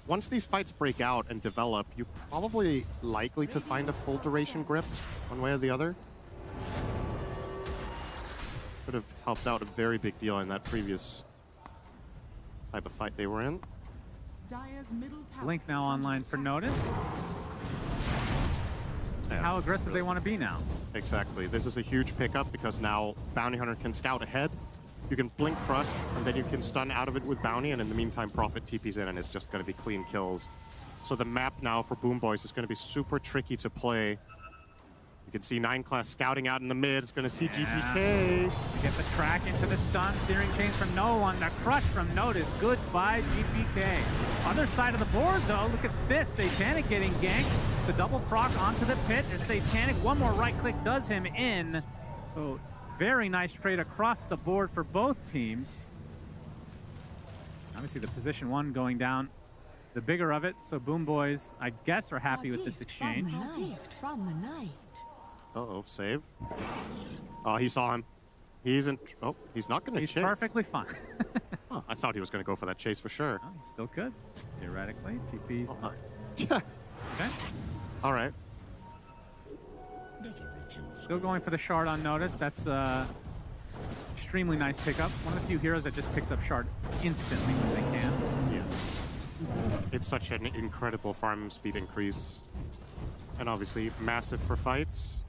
Speaker 3: once these fights break out and develop, you're probably likely to find a full duration grip one way or the other. Could have helped out a very big deal in that previous type of fight they were in.
Speaker 1: Blink now online for Notice.
Speaker 3: Yeah,
Speaker 1: How aggressive
Speaker 3: really-
Speaker 1: they want to be now.
Speaker 3: Exactly. This is a huge pickup because now Bounty Hunter can scout ahead. You can blink crush, and then you can stun out of it with Bounty, and in the meantime, Prophet TP's in, and it's just going to be clean kills. So the map now for BoomBoys is going to be super tricky to play. You can see 9 class scouting out in the mid. It's going to see GPK.
Speaker 1: We get the track into the stun. Searing Chains from no one. The crush from Notice. Goodbye, GPK. Other side of the board, though. Look at this. Satanic getting ganked. The double proc onto the pit. As Satanic, one more right click does him in. So very nice trade across the board for both teams. Obviously, the position 1 going down. The bigger of it. So BoomBoys, I guess, are happy with this exchange.
Speaker 9: From the night.
Speaker 3: Uh-oh, save. Oh, he saw him. He's in. Oh, he's not going to
Speaker 1: He's
Speaker 3: chase.
Speaker 1: perfectly fine.
Speaker 3: Oh, I thought he was going to go for that chase for sure.
Speaker 1: Oh, he still could, theoretically. TP's.
Speaker 3: Oh,
Speaker 1: Okay.
Speaker 3: all right.
Speaker 1: Still going for the shard on Notice. That's extremely nice pickup. One of the few heroes that just picks up shard instantly when they can.
Speaker 3: Yeah. It's such an incredible farm speed increase. And obviously massive for fights.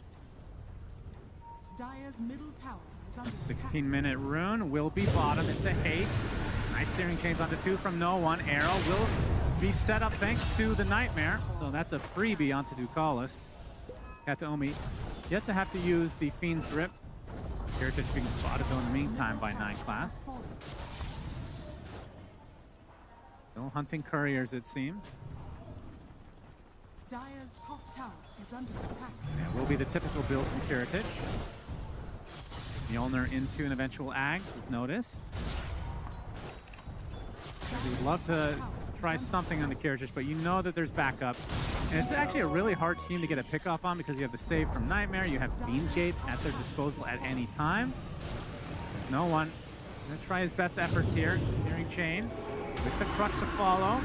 Speaker 9: Dire's middle tower is under
Speaker 1: 16-minute rune will be bottom. It's a haste. Nice Searing Chains onto 2 from no one. Arrow will be set up thanks to the Nightmare. So that's a freebie onto Ducalis. Kataomi yet to have to use the Fiend's Grip. Heritage being spotted though in the meantime by 9 class. Still hunting couriers, it seems.
Speaker 9: Dire's top tower is under attack.
Speaker 1: Yeah, will be the typical build from Heritage. Mjolnir into an eventual Ags is noticed. We would love to try something on the Heritage, but you know that there's backup. And it's actually a really hard team to get a pick off on because you have the save from Nightmare, you have Fiend's Gate at their disposal at any time. There's no one. Gonna try his best efforts here. Searing Chains with the crush to follow.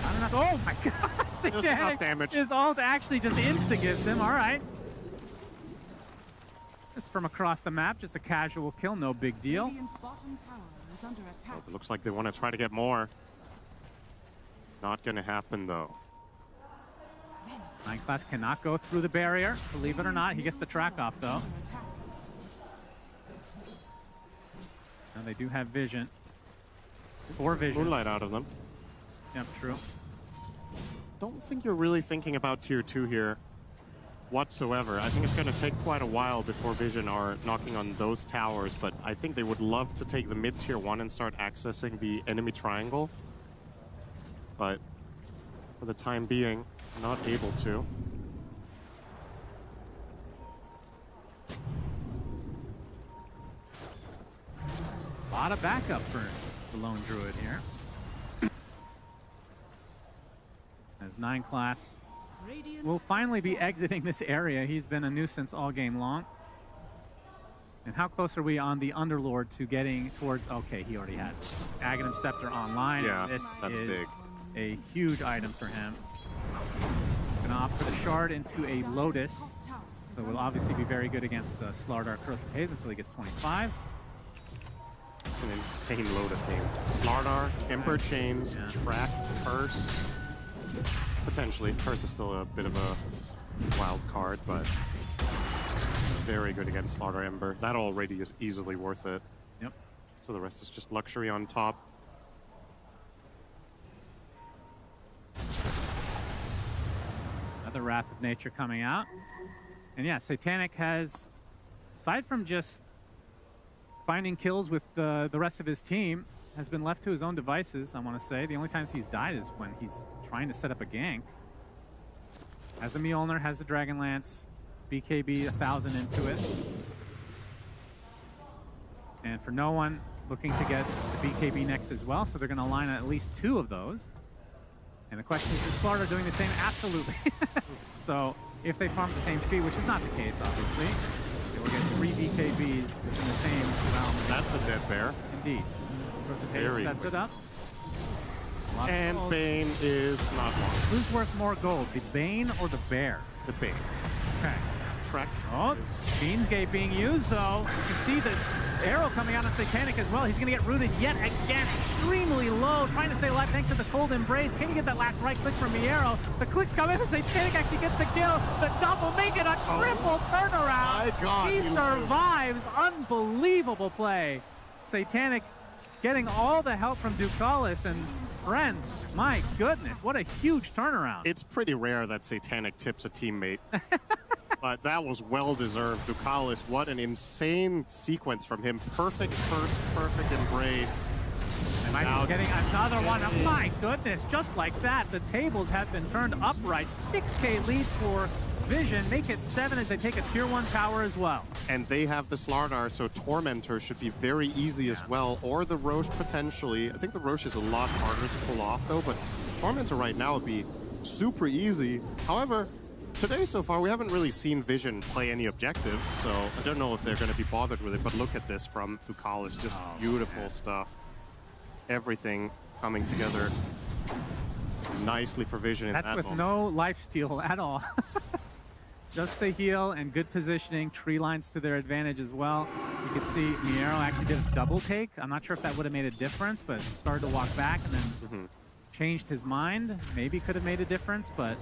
Speaker 1: Not enough. Oh my god!
Speaker 3: Just enough damage.
Speaker 1: His ult actually just insta-gives him. All right. Just from across the map, just a casual kill, no big deal.
Speaker 9: Radiant's bottom tower is under attack.
Speaker 3: Oh, it looks like they want to try to get more. Not going to happen though.
Speaker 1: 9 class cannot go through the barrier, believe it or not. He gets the track off though. Now they do have vision. 4 vision.
Speaker 3: Moonlight out of them.
Speaker 1: Yep, true.
Speaker 3: Don't think you're really thinking about tier 2 here whatsoever. I think it's going to take quite a while before Vision are knocking on those towers, but I think they would love to take the mid tier 1 and start accessing the enemy triangle. But for the time being, not able to.
Speaker 1: A lot of backup for the lone druid here. As 9 class will finally be exiting this area. He's been a nuisance all game long. And how close are we on the Underlord to getting towards... Okay, he already has it. Aghanim Scepter online.
Speaker 3: Yeah,
Speaker 1: This
Speaker 3: that's
Speaker 1: is
Speaker 3: big.
Speaker 1: a huge item for him. Gonna opt for the shard into a Lotus. So will obviously be very good against the Slardar Corrosive Haze until he gets 25.
Speaker 3: It's an insane Lotus game. Slardar, Ember Chains,
Speaker 1: Yeah.
Speaker 3: Track, Curse. Potentially. Curse is still a bit of a wild card, but very good against Slardar Ember. That already is easily worth it.
Speaker 1: Yep.
Speaker 3: So the rest is just luxury on top.
Speaker 1: Another Wrath of Nature coming out. And yeah, Satanic has, aside from just finding kills with the rest of his team, has been left to his own devices, I want to say. The only times he's died is when he's trying to set up a gank. Has the Mjolnir, has the Dragonlance, BKB 1000 into it. And for no one, looking to get the BKB next as well, so they're going to line at least 2 of those. And the question is Slardar doing the same? Absolutely. So if they farm at the same speed, which is not the case, obviously, they will get 3 BKBs within the same realm.
Speaker 3: That's a dead bear.
Speaker 1: Indeed. Corrosive Haze
Speaker 3: Very
Speaker 1: sets
Speaker 3: quick.
Speaker 1: it up. Lot of
Speaker 3: And
Speaker 1: gold.
Speaker 3: Bane is not long.
Speaker 1: Who's worth more gold, the Bane or the Bear?
Speaker 3: The Bane.
Speaker 1: Okay.
Speaker 3: Trek
Speaker 1: Oh,
Speaker 3: is...
Speaker 1: Fiend's Gate being used though. You can see the arrow coming out on Satanic as well. He's gonna get rooted yet again, extremely low, trying to stay alive thanks to the cold embrace. Can he get that last right click from Miero? The clicks come in and Satanic actually gets the kill. The double make it a triple turnaround.
Speaker 3: My God,
Speaker 1: he
Speaker 3: he
Speaker 1: survives. Unbelievable play. Satanic getting all the help from Ducalis and friends. My goodness, what a huge turnaround.
Speaker 3: It's pretty rare that Satanic tips a teammate. But that was well-deserved. Ducalis, what an insane sequence from him. Perfect curse, perfect embrace.
Speaker 1: And Michael's getting another one. Oh, my goodness, just like that, the tables have been turned upright. 6K lead for Vision. Make it 7 as they take a tier 1 tower as well.
Speaker 3: And they have the Slardar, so Tormentor should be very easy as well. Or the Roche potentially. I think the Roche is a lot harder to pull off though, but Tormentor right now would be super easy. However, today so far we haven't really seen Vision play any objectives, so I don't know if they're going to be bothered with it, but look at this from Ducalis, just beautiful stuff. Everything coming together nicely for Vision in
Speaker 1: That's
Speaker 3: that
Speaker 1: with
Speaker 3: moment.
Speaker 1: no lifesteal at all. Just the heal and good positioning, tree lines to their advantage as well. You can see Miero actually did a double take. I'm not sure if that would have made a difference, but started to walk back and then changed his mind. Maybe could have made a difference, but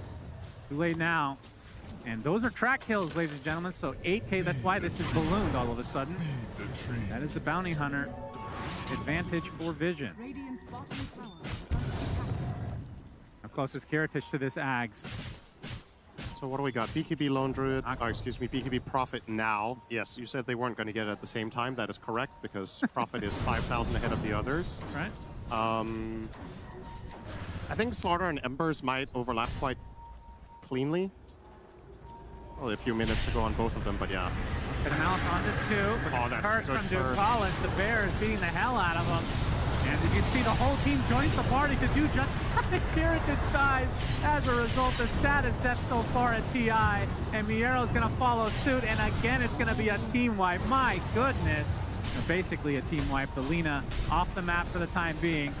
Speaker 1: too late now. And those are track kills, ladies and gentlemen, so 8K, that's why this is ballooned all of a sudden. That is the Bounty Hunter advantage for Vision.
Speaker 9: Radiant's bottom tower is under attack.
Speaker 1: Now closest Kiritich to this Ags.
Speaker 3: So what do we got? BKB Lone Druid, BKB Prophet now. Yes, you said they weren't going to get it at the same time. That is correct, because Prophet is 5,000 ahead of the others.
Speaker 1: Right.
Speaker 3: I think Slaughter and Embers might overlap quite cleanly. Only a few minutes to go on both of them, but yeah.
Speaker 1: Get a Malice onto 2, but
Speaker 3: Oh,
Speaker 1: the
Speaker 3: that's
Speaker 1: curse
Speaker 3: a
Speaker 1: from
Speaker 3: good curse.
Speaker 1: Ducalis. The Bear is beating the hell out of him. And as you can see, the whole team joins the party to do just that. Kiritich dies as a result. The saddest death so far at TI. And Miero's going to follow suit. And again, it's going to be a team wipe. My goodness. Basically a team wipe. The Lina off the map for the time being.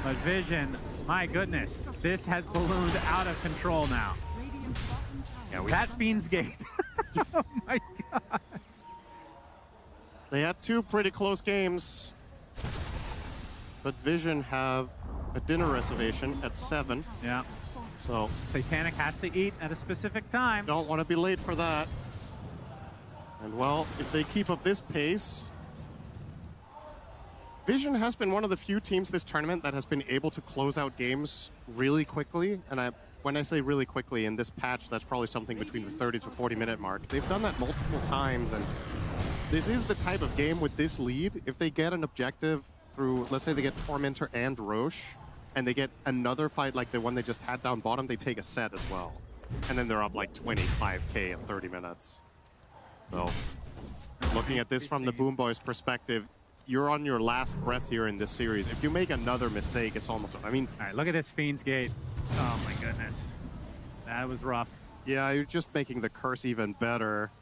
Speaker 1: But Vision, my goodness. This has ballooned out of control now.
Speaker 9: Radiant's bottom tower.
Speaker 3: Yeah,
Speaker 1: That Fiend's Gate. Oh my god.
Speaker 3: they had two pretty close games. But Vision have a dinner reservation at 7.
Speaker 1: Yeah.
Speaker 3: So
Speaker 1: Satanic has to eat at a specific time.
Speaker 3: don't want to be late for that. And well, if they keep up this pace, Vision has been one of the few teams this tournament that has been able to close out games really quickly. And when I say really quickly, in this patch, that's probably something between the 30 to 40 minute mark. They've done that multiple times, and this is the type of game with this lead. If they get an objective through, let's say they get Tormentor and Roche, and they get another fight like the one they just had down bottom, they take a set as well. And then they're up like 25K in 30 minutes. So, looking at this from the BoomBoys perspective, you're on your last breath here in this series. If you make another mistake, it's almost, I mean...
Speaker 1: All right, look at this Fiend's Gate. Oh my goodness. That was rough.
Speaker 3: Yeah, you're just making the curse even better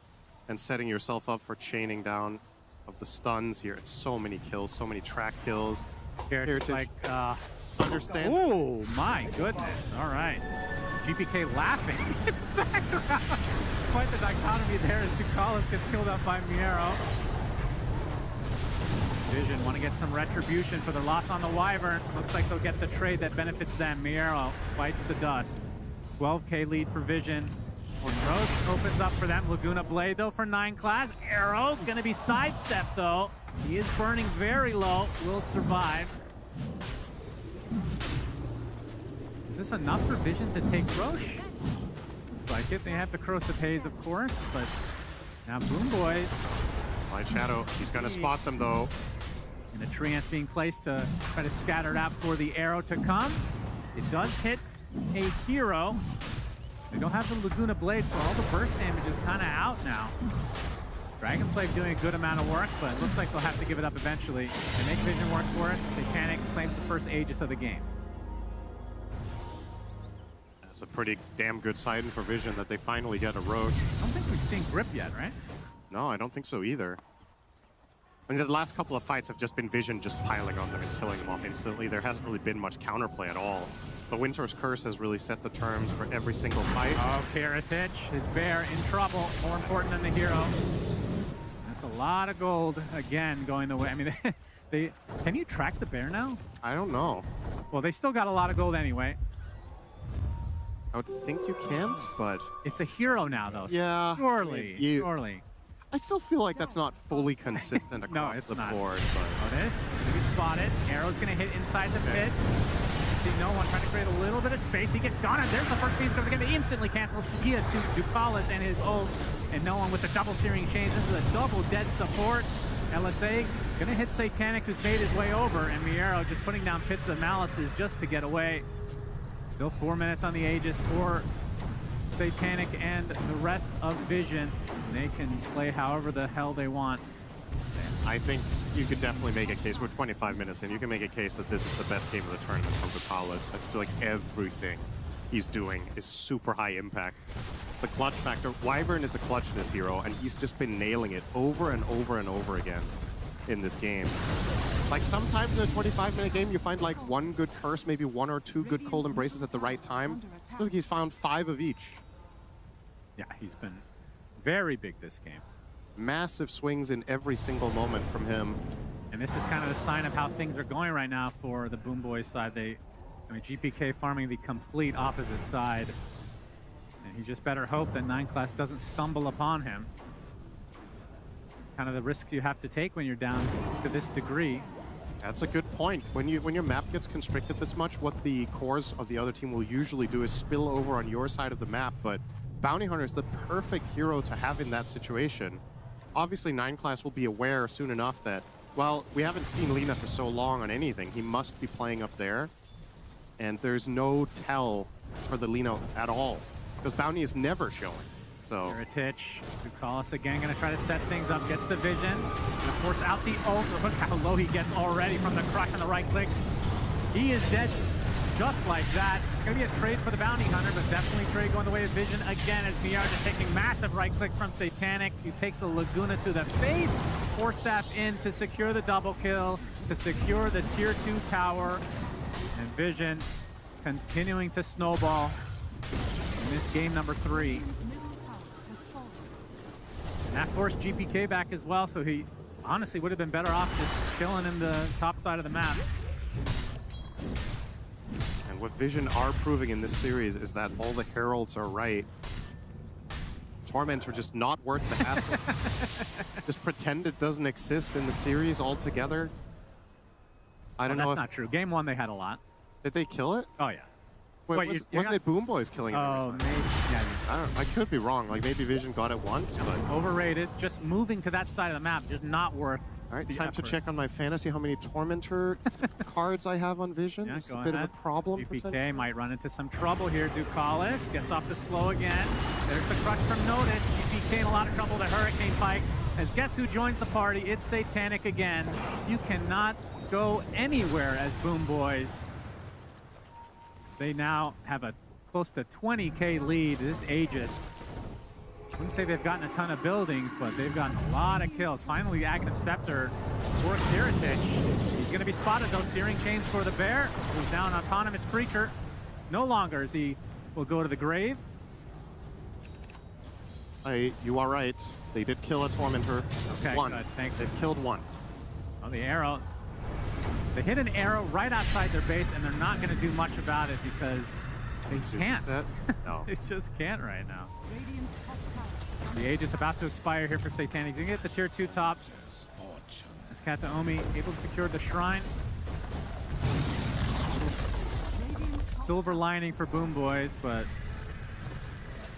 Speaker 3: and setting yourself up for chaining down of the stuns here. It's so many kills, so many track kills.
Speaker 1: Kiritich like,
Speaker 3: understand.
Speaker 1: oh my goodness. All right. GPK laughing in the background. Quite the dichotomy there as Ducalis gets killed up by Miero. Vision want to get some retribution for their loss on the Wyvern. Looks like they'll get the trade that benefits them. Miero bites the dust. 12K lead for Vision. Roche opens up for them. Laguna Blade though for 9 class. Arrow gonna be sidestepped though. He is burning very low. Will survive. Is this enough for Vision to take Roche? Looks like it. They have the Corrosive Haze, of course, but now BoomBoys.
Speaker 3: Light Shadow, he's gonna spot them though.
Speaker 1: And a tree ant's being placed to try to scatter it out for the arrow to come. It does hit a hero. They don't have the Laguna Blade, so all the burst damage is kind of out now. Dragon Slave doing a good amount of work, but it looks like they'll have to give it up eventually. They make Vision work for it. Satanic claims the first Aegis of the game.
Speaker 3: That's a pretty damn good sign for Vision that they finally get a Roche.
Speaker 1: I don't think we've seen Grip yet, right?
Speaker 3: No, I don't think so either. I mean, the last couple of fights have just been Vision just piling on them and killing them off instantly. There hasn't really been much counterplay at all. The Winter's Curse has really set the terms for every single fight.
Speaker 1: Oh, Kiritich, his bear in trouble. More important than the hero. That's a lot of gold again going the way. I mean, they can you track the bear now?
Speaker 3: I don't know.
Speaker 1: Well, they still got a lot of gold anyway.
Speaker 3: I would think you can't, but
Speaker 1: It's a hero now, though.
Speaker 3: yeah.
Speaker 1: Surely,
Speaker 3: you-
Speaker 1: surely.
Speaker 3: I still feel like that's not fully consistent across
Speaker 1: it's
Speaker 3: the
Speaker 1: not.
Speaker 3: board. But
Speaker 1: Notice, to be spotted. Arrow's gonna hit inside the pit. See no one trying to create a little bit of space. He gets gone, and there's the first piece going to get instantly canceled via to Ducalis and his ult. And no one with the double searing chains. This is a double dead support. LSA gonna hit Satanic, who's made his way over, and Miero just putting down pits of malices just to get away. Still 4 minutes on the Aegis for Satanic and the rest of Vision. They can play however the hell they want.
Speaker 3: I think you could definitely make a case. We're 25 minutes in. You can make a case that this is the best game of the tournament from Ducalis. I feel like everything he's doing is super high impact. The clutch factor, Wyvern is a clutchness hero, and he's just been nailing it over and over and over again in this game. Like sometimes in a 25-minute game, you find like one good curse, maybe one or two good cold embraces at the right time. Feels like he's found 5 of each.
Speaker 1: Yeah, he's been very big this game.
Speaker 3: Massive swings in every single moment from him.
Speaker 1: And this is kind of a sign of how things are going right now for the BoomBoys side. I mean, GPK farming the complete opposite side. And he just better hope that 9 Class doesn't stumble upon him. It's kind of the risks you have to take when you're down to this degree.
Speaker 3: That's a good point. When your map gets constricted this much, what the cores of the other team will usually do is spill over on your side of the map, but Bounty Hunter is the perfect hero to have in that situation. Obviously, 9 Class will be aware soon enough that, well, we haven't seen Lina for so long on anything. He must be playing up there. And there's no tell for the Lina at all, because Bounty is never showing. So
Speaker 1: Kiritich, Ducalis again, gonna try to set things up, gets the vision, gonna force out the ult. Look how low he gets already from the crush on the right clicks. He is dead just like that. It's gonna be a trade for the Bounty Hunter, but definitely trade going the way of Vision again as Miar just taking massive right clicks from Satanic. He takes a Laguna to the face, Force Staff in to secure the double kill, to secure the tier 2 tower, and Vision continuing to snowball in this game number 3. And that forced GPK back as well, so he honestly would have been better off just chilling in the top side of the map.
Speaker 3: and what Vision are proving in this series is that all the heralds are right. Torments are just not worth the hassle. Just pretend it doesn't exist in the series altogether. I don't know
Speaker 1: That's
Speaker 3: if...
Speaker 1: not true. Game 1, they had a lot.
Speaker 3: Did they kill it?
Speaker 1: Oh, yeah.
Speaker 3: Wait,
Speaker 1: Wait, you're
Speaker 3: wasn't it BoomBoys killing it every
Speaker 1: Oh,
Speaker 3: time?
Speaker 1: maybe. Yeah,
Speaker 3: I could be wrong. Like, maybe Vision got it once, but...
Speaker 1: overrated. Just moving to that side of the map, just not worth
Speaker 3: All right,
Speaker 1: the
Speaker 3: time to
Speaker 1: effort.
Speaker 3: check on my fantasy how many Tormentor cards I have on Vision.
Speaker 1: Yeah,
Speaker 3: This is
Speaker 1: go
Speaker 3: a bit
Speaker 1: ahead.
Speaker 3: of a problem. potentially.
Speaker 1: GPK might run into some trouble here. Ducalis gets off the slow again. There's the crush from Notice. GPK in a lot of trouble. The Hurricane Pike. As guess who joins the party? It's Satanic again. You cannot go anywhere as BoomBoys. They now have a close to 20K lead. This Aegis. I wouldn't say they've gotten a ton of buildings, but they've gotten a lot of kills. Finally, the Aghanim Scepter for Kiritich. He's going to be spotted, though. Searing Chains for the Bear, who's now an autonomous creature. No longer as he will go to the grave.
Speaker 3: You are right. They did kill a Tormentor.
Speaker 1: Okay,
Speaker 3: one.
Speaker 1: good. Thank you.
Speaker 3: They've killed one.
Speaker 1: Oh, the arrow. They hit an arrow right outside their base, and they're not going to do much about it because they can't.
Speaker 3: Set? No.
Speaker 1: They just can't right now.
Speaker 9: Radiant's top tower.
Speaker 1: The age is about to expire here for Satanic. He's going to get the tier 2 top. As Kataomi able to secure the shrine. Silver lining for BoomBoys, but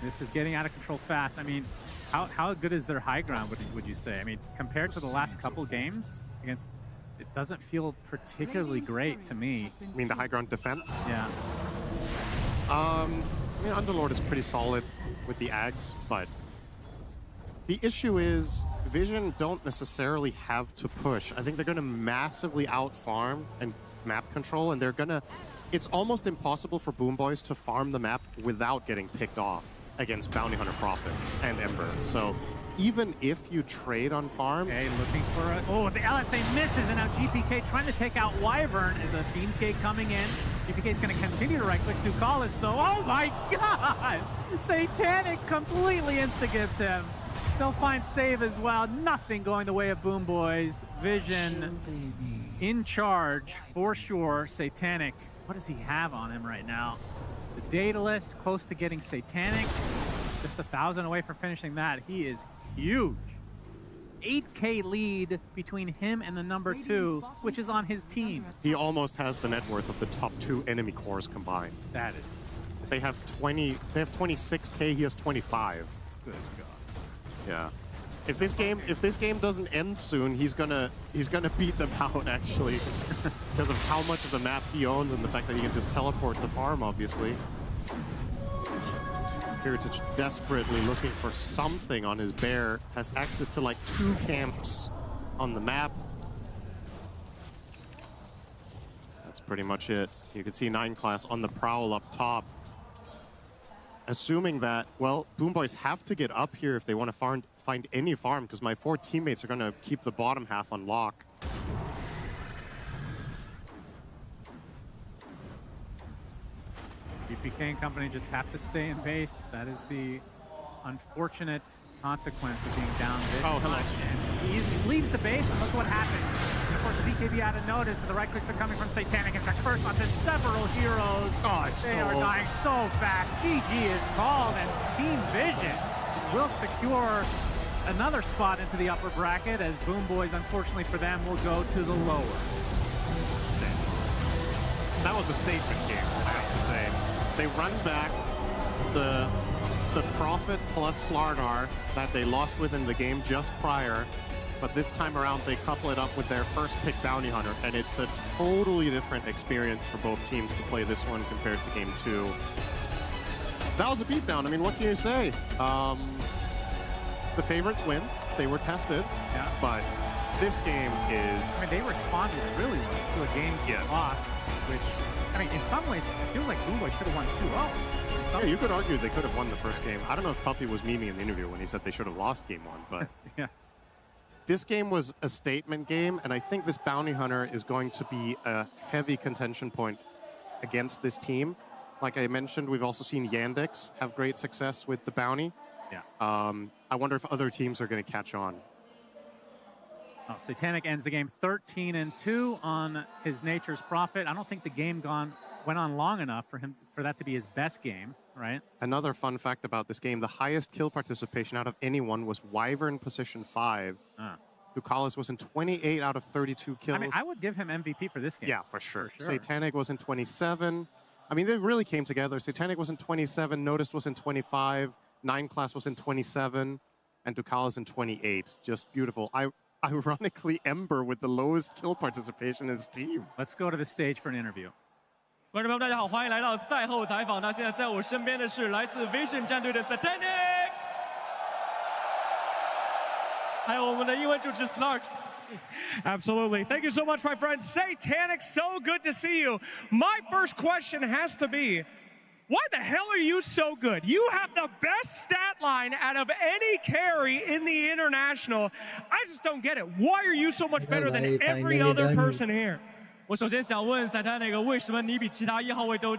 Speaker 1: this is getting out of control fast. I mean, how good is their high ground, would you say? I mean, compared to the last couple games against, it doesn't feel particularly great to me.
Speaker 3: I mean, the high ground defense?
Speaker 1: Yeah.
Speaker 3: I mean, Underlord is pretty solid with the Ags, but the issue is Vision don't necessarily have to push. I think they're going to massively out-farm and map control, and they're going to... It's almost impossible for BoomBoys to farm the map without getting picked off against Bounty Hunter Prophet and Ember. So even if you trade on farm,
Speaker 1: Okay, looking for a... Oh, the LSA misses, and now GPK trying to take out Wyvern as a Fiend's Gate coming in. GPK is going to continue to right-click Ducalis, though. Oh my god! Satanic completely insta-gives him. They'll find save as well. Nothing going the way of BoomBoys. Vision in charge for sure. Satanic, what does he have on him right now? The Daedalus close to getting Satanic. Just 1,000 away from finishing that. He is huge. 8K lead between him and the number 2, which is on his team.
Speaker 3: he almost has the net worth of the top 2 enemy cores combined.
Speaker 1: That is
Speaker 3: They have 26K, he has 25.
Speaker 1: good God.
Speaker 3: Yeah. If this game doesn't end soon, he's gonna beat them out actually, because of how much of the map he owns and the fact that he can just teleport to farm. Obviously, Heritage desperately looking for something on his bear, has access to like 2 camps on the map. That's pretty much it. You can see 9 class on the prowl up top. Assuming that, well, BoomBoys have to get up here if they want to find any farm, because my 4 teammates are going to keep the bottom half on lock.
Speaker 1: GPK and company just have to stay in base. That is the unfortunate consequence of being down big.
Speaker 3: Oh, hello.
Speaker 1: He leaves the base, and look what happens. And of course, the BKB out of notice, but the right clicks are coming from Satanic as the curse onto several heroes.
Speaker 3: Oh, it's
Speaker 1: They
Speaker 3: so
Speaker 1: are
Speaker 3: over.
Speaker 1: dying so fast. GG is called, and Team Vision will secure another spot into the upper bracket, as BoomBoys, unfortunately for them, will go to the lower.
Speaker 3: That was a statement game, I have to say. They run back the Prophet plus Slardar that they lost with in the game just prior, but this time around they couple it up with their first pick Bounty Hunter, and it's a totally different experience for both teams to play this one compared to game 2. That was a beatdown. I mean, what can you say? The favorites win. They were tested,
Speaker 1: Yeah.
Speaker 3: but this game is...
Speaker 1: I mean, they responded really well to a game loss, which, I mean, in some ways, it feels like BoomBoys should have won 2-0.
Speaker 3: Yeah, you could argue they could have won the first game. I don't know if Puppy was memeing in the interview when he said they should have lost game 1, but
Speaker 1: Yeah.
Speaker 3: this game was a statement game, and I think this Bounty Hunter is going to be a heavy contention point against this team. Like I mentioned, we've also seen Yandex have great success with the Bounty.
Speaker 1: Yeah.
Speaker 3: I wonder if other teams are going to catch on.
Speaker 1: Well, Satanic ends the game 13-2 on his Nature's Prophet. I don't think the game went on long enough for that to be his best game, right?
Speaker 3: Another fun fact about this game, the highest kill participation out of anyone was Wyvern position 5. Ducalis was in 28 out of 32 kills.
Speaker 1: I mean, I would give him MVP for this game.
Speaker 3: Yeah, for sure. Satanic was in 27. I mean, they really came together. Satanic was in 27, Noticed was in 25, 9 class was in 27, and Ducalis in 28. Just beautiful. Ironically, Ember with the lowest kill participation in his team.
Speaker 1: Let's go to the stage for an interview.
Speaker 10: 观众朋友们，大家好，欢迎来到赛后采访。那现在在我身边的是来自 Vision 战队的 Satanic， 还有我们的英文主持 Snarks。
Speaker 11: Absolutely. Thank you so much, my friend. Satanic, so good to see you. My first question has to be, why the hell are you so good? You have the best stat line out of any carry in the international. I just don't get it. Why are you so much better than every other person here?
Speaker 10: 我首先想问 Satanic， 为什么你比其他1号位都